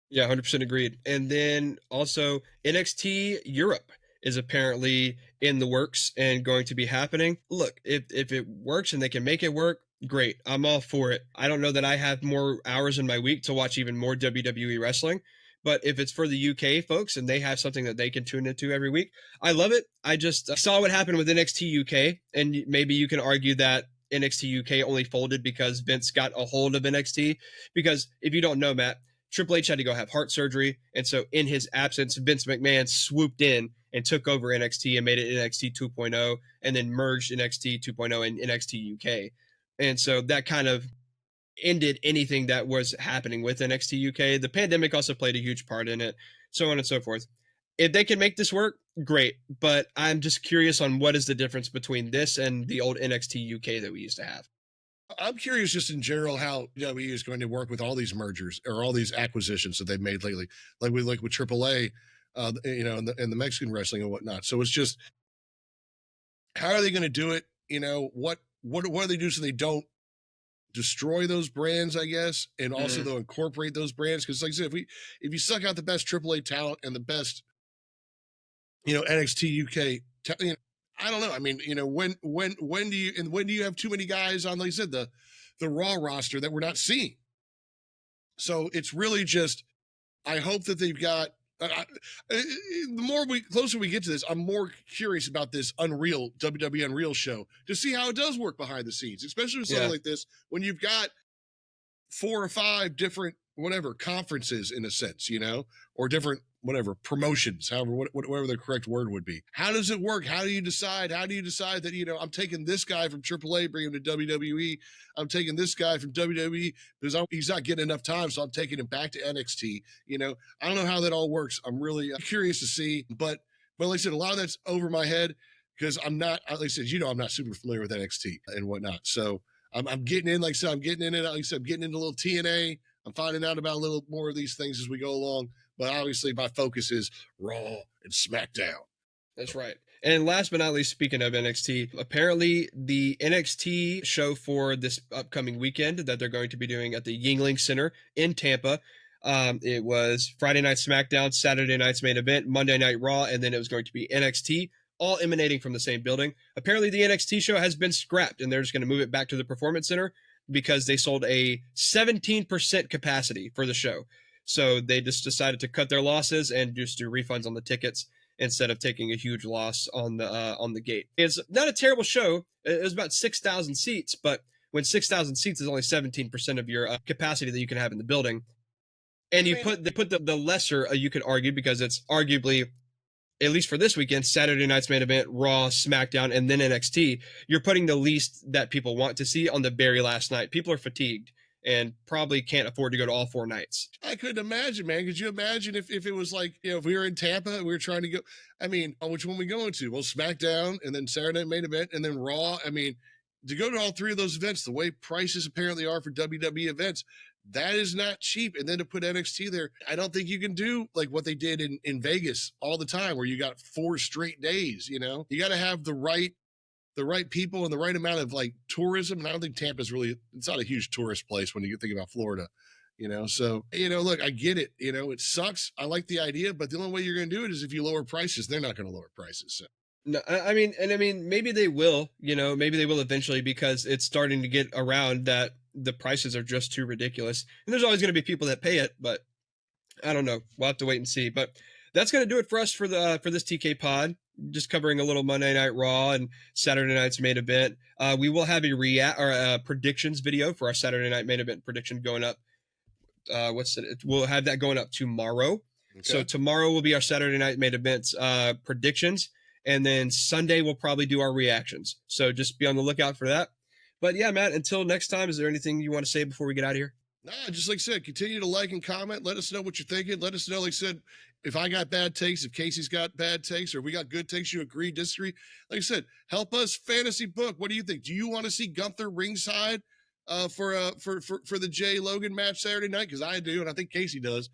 Yeah, 100% agreed. And then also NXT Europe is apparently in the works and going to be happening. Look, if it works and they can make it work, Great. I'm all for it. I don't know that I have more hours in my week to watch even more WWE wrestling, but if it's for the UK folks and they have something that they can tune into every week, I love it. I just saw what happened with NXT UK, and maybe you can argue that NXT UK only folded because Vince got a hold of NXT. Because if you don't know, Matt, Triple H had to go have heart surgery, and so in his absence, Vince McMahon swooped in and took over NXT and made it NXT 2.0, and then merged NXT 2.0 and NXT UK. And so that kind of ended anything that was happening with NXT UK. The pandemic also played a huge part in it, so on and so forth. If they can make this work, great. But I'm just curious on what is the difference between this and the old NXT UK that we used to have. I'm curious just in general how WWE is going to work with all these mergers or all these acquisitions that they've made lately, like with AAA, and the Mexican wrestling and whatnot. So it's just how are they going to do it? What do they do so they don't destroy those brands, I guess, and also they'll incorporate those brands because, like I said, if you suck out the best AAA talent and the best, NXT UK, I don't know. I mean, when do you have too many guys on, like I said, the Raw roster that we're not seeing? So it's really just, I hope that they've got. The closer we get to this, I'm more curious about this Unreal WWE Unreal show to see how it does work behind the scenes, especially with something like this when you've got 4 or 5 different conferences in a sense, or different promotions, whatever the correct word would be. How does it work? How do you decide that, I'm taking this guy from AAA, bringing him to WWE. I'm taking this guy from WWE because he's not getting enough time, so I'm taking him back to NXT. I don't know how that all works. I'm really curious to see, but like I said, a lot of that's over my head because I'm not, like I said, I'm not super familiar with NXT and whatnot. So I'm getting in, like I said, I'm getting into a little TNA. I'm finding out about a little more of these things as we go along. But obviously, my focus is Raw and SmackDown. That's right. And last but not least, speaking of NXT, apparently the NXT show for this upcoming weekend that they're going to be doing at the Yingling Center in Tampa. It was Friday Night SmackDown, Saturday night's main event, Monday Night Raw, and then it was going to be NXT, all emanating from the same building. Apparently, the NXT show has been scrapped, and they're just going to move it back to the Performance Center because they sold a 17% capacity for the show. So they just decided to cut their losses and just do refunds on the tickets instead of taking a huge loss on the gate. It's not a terrible show. It was about 6,000 seats, but when 6,000 seats is only 17% of your capacity that you can have in the building, and they put the lesser, you could argue, because it's arguably, at least for this weekend, Saturday night's main event, Raw, SmackDown, and then NXT, you're putting the least that people want to see on the very last night. People are fatigued and probably can't afford to go to all 4 nights. I couldn't imagine, man. Could you imagine if it was like, if we were in Tampa and we were trying to go, which one we going to? Well, SmackDown and then Saturday night main event and then Raw. To go to all 3 of those events, the way prices apparently are for WWE events, that is not cheap. And then to put NXT there, I don't think you can do like what they did in Vegas all the time where you got 4 straight days, you got to have the right people and the right amount of like tourism. And I don't think Tampa's it's not a huge tourist place when you think about Florida, so, look, I get it. It sucks. I like the idea, but the only way you're going to do it is if you lower prices. They're not going to lower prices. So. No, maybe they will, maybe they will eventually because it's starting to get around that the prices are just too ridiculous. And there's always going to be people that pay it, but I don't know. We'll have to wait and see. But that's going to do it for us for this TK pod. Just covering a little Monday Night Raw and Saturday night's main event. We will have a predictions video for our Saturday night main event prediction going up. We'll have that going up tomorrow. Okay. So tomorrow will be our Saturday night main event predictions, and then Sunday we'll probably do our reactions. So just be on the lookout for that. But yeah, Matt, until next time, is there anything you want to say before we get out of here? Nah, just like I said, continue to like and comment. Let us know what you're thinking. Let us know, like I said, if I got bad takes, if Casey's got bad takes, or if we got good takes, you agree, disagree. Like I said, help us fantasy book. What do you think? Do you want to see Gunther ringside for the Jay Logan match Saturday night? Because I do, and I think Casey does.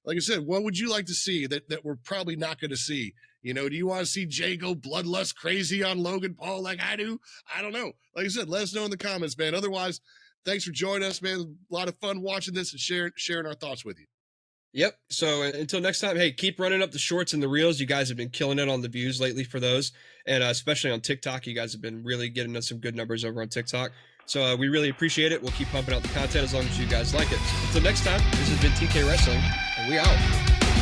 Like I said, what would you like to see that we're probably not going to see? Do you want to see Jay go bloodlust crazy on Logan Paul like I do? I don't know. Like I said, let us know in the comments, man. Otherwise, thanks for joining us, man. A lot of fun watching this and sharing our thoughts with you. Yep. So until next time, hey, keep running up the shorts and the reels. You guys have been killing it on the views lately for those. And especially on TikTok, you guys have been really getting us some good numbers over on TikTok. So we really appreciate it. We'll keep pumping out the content as long as you guys like it. So until next time, this has been TK Wrestling, and we out.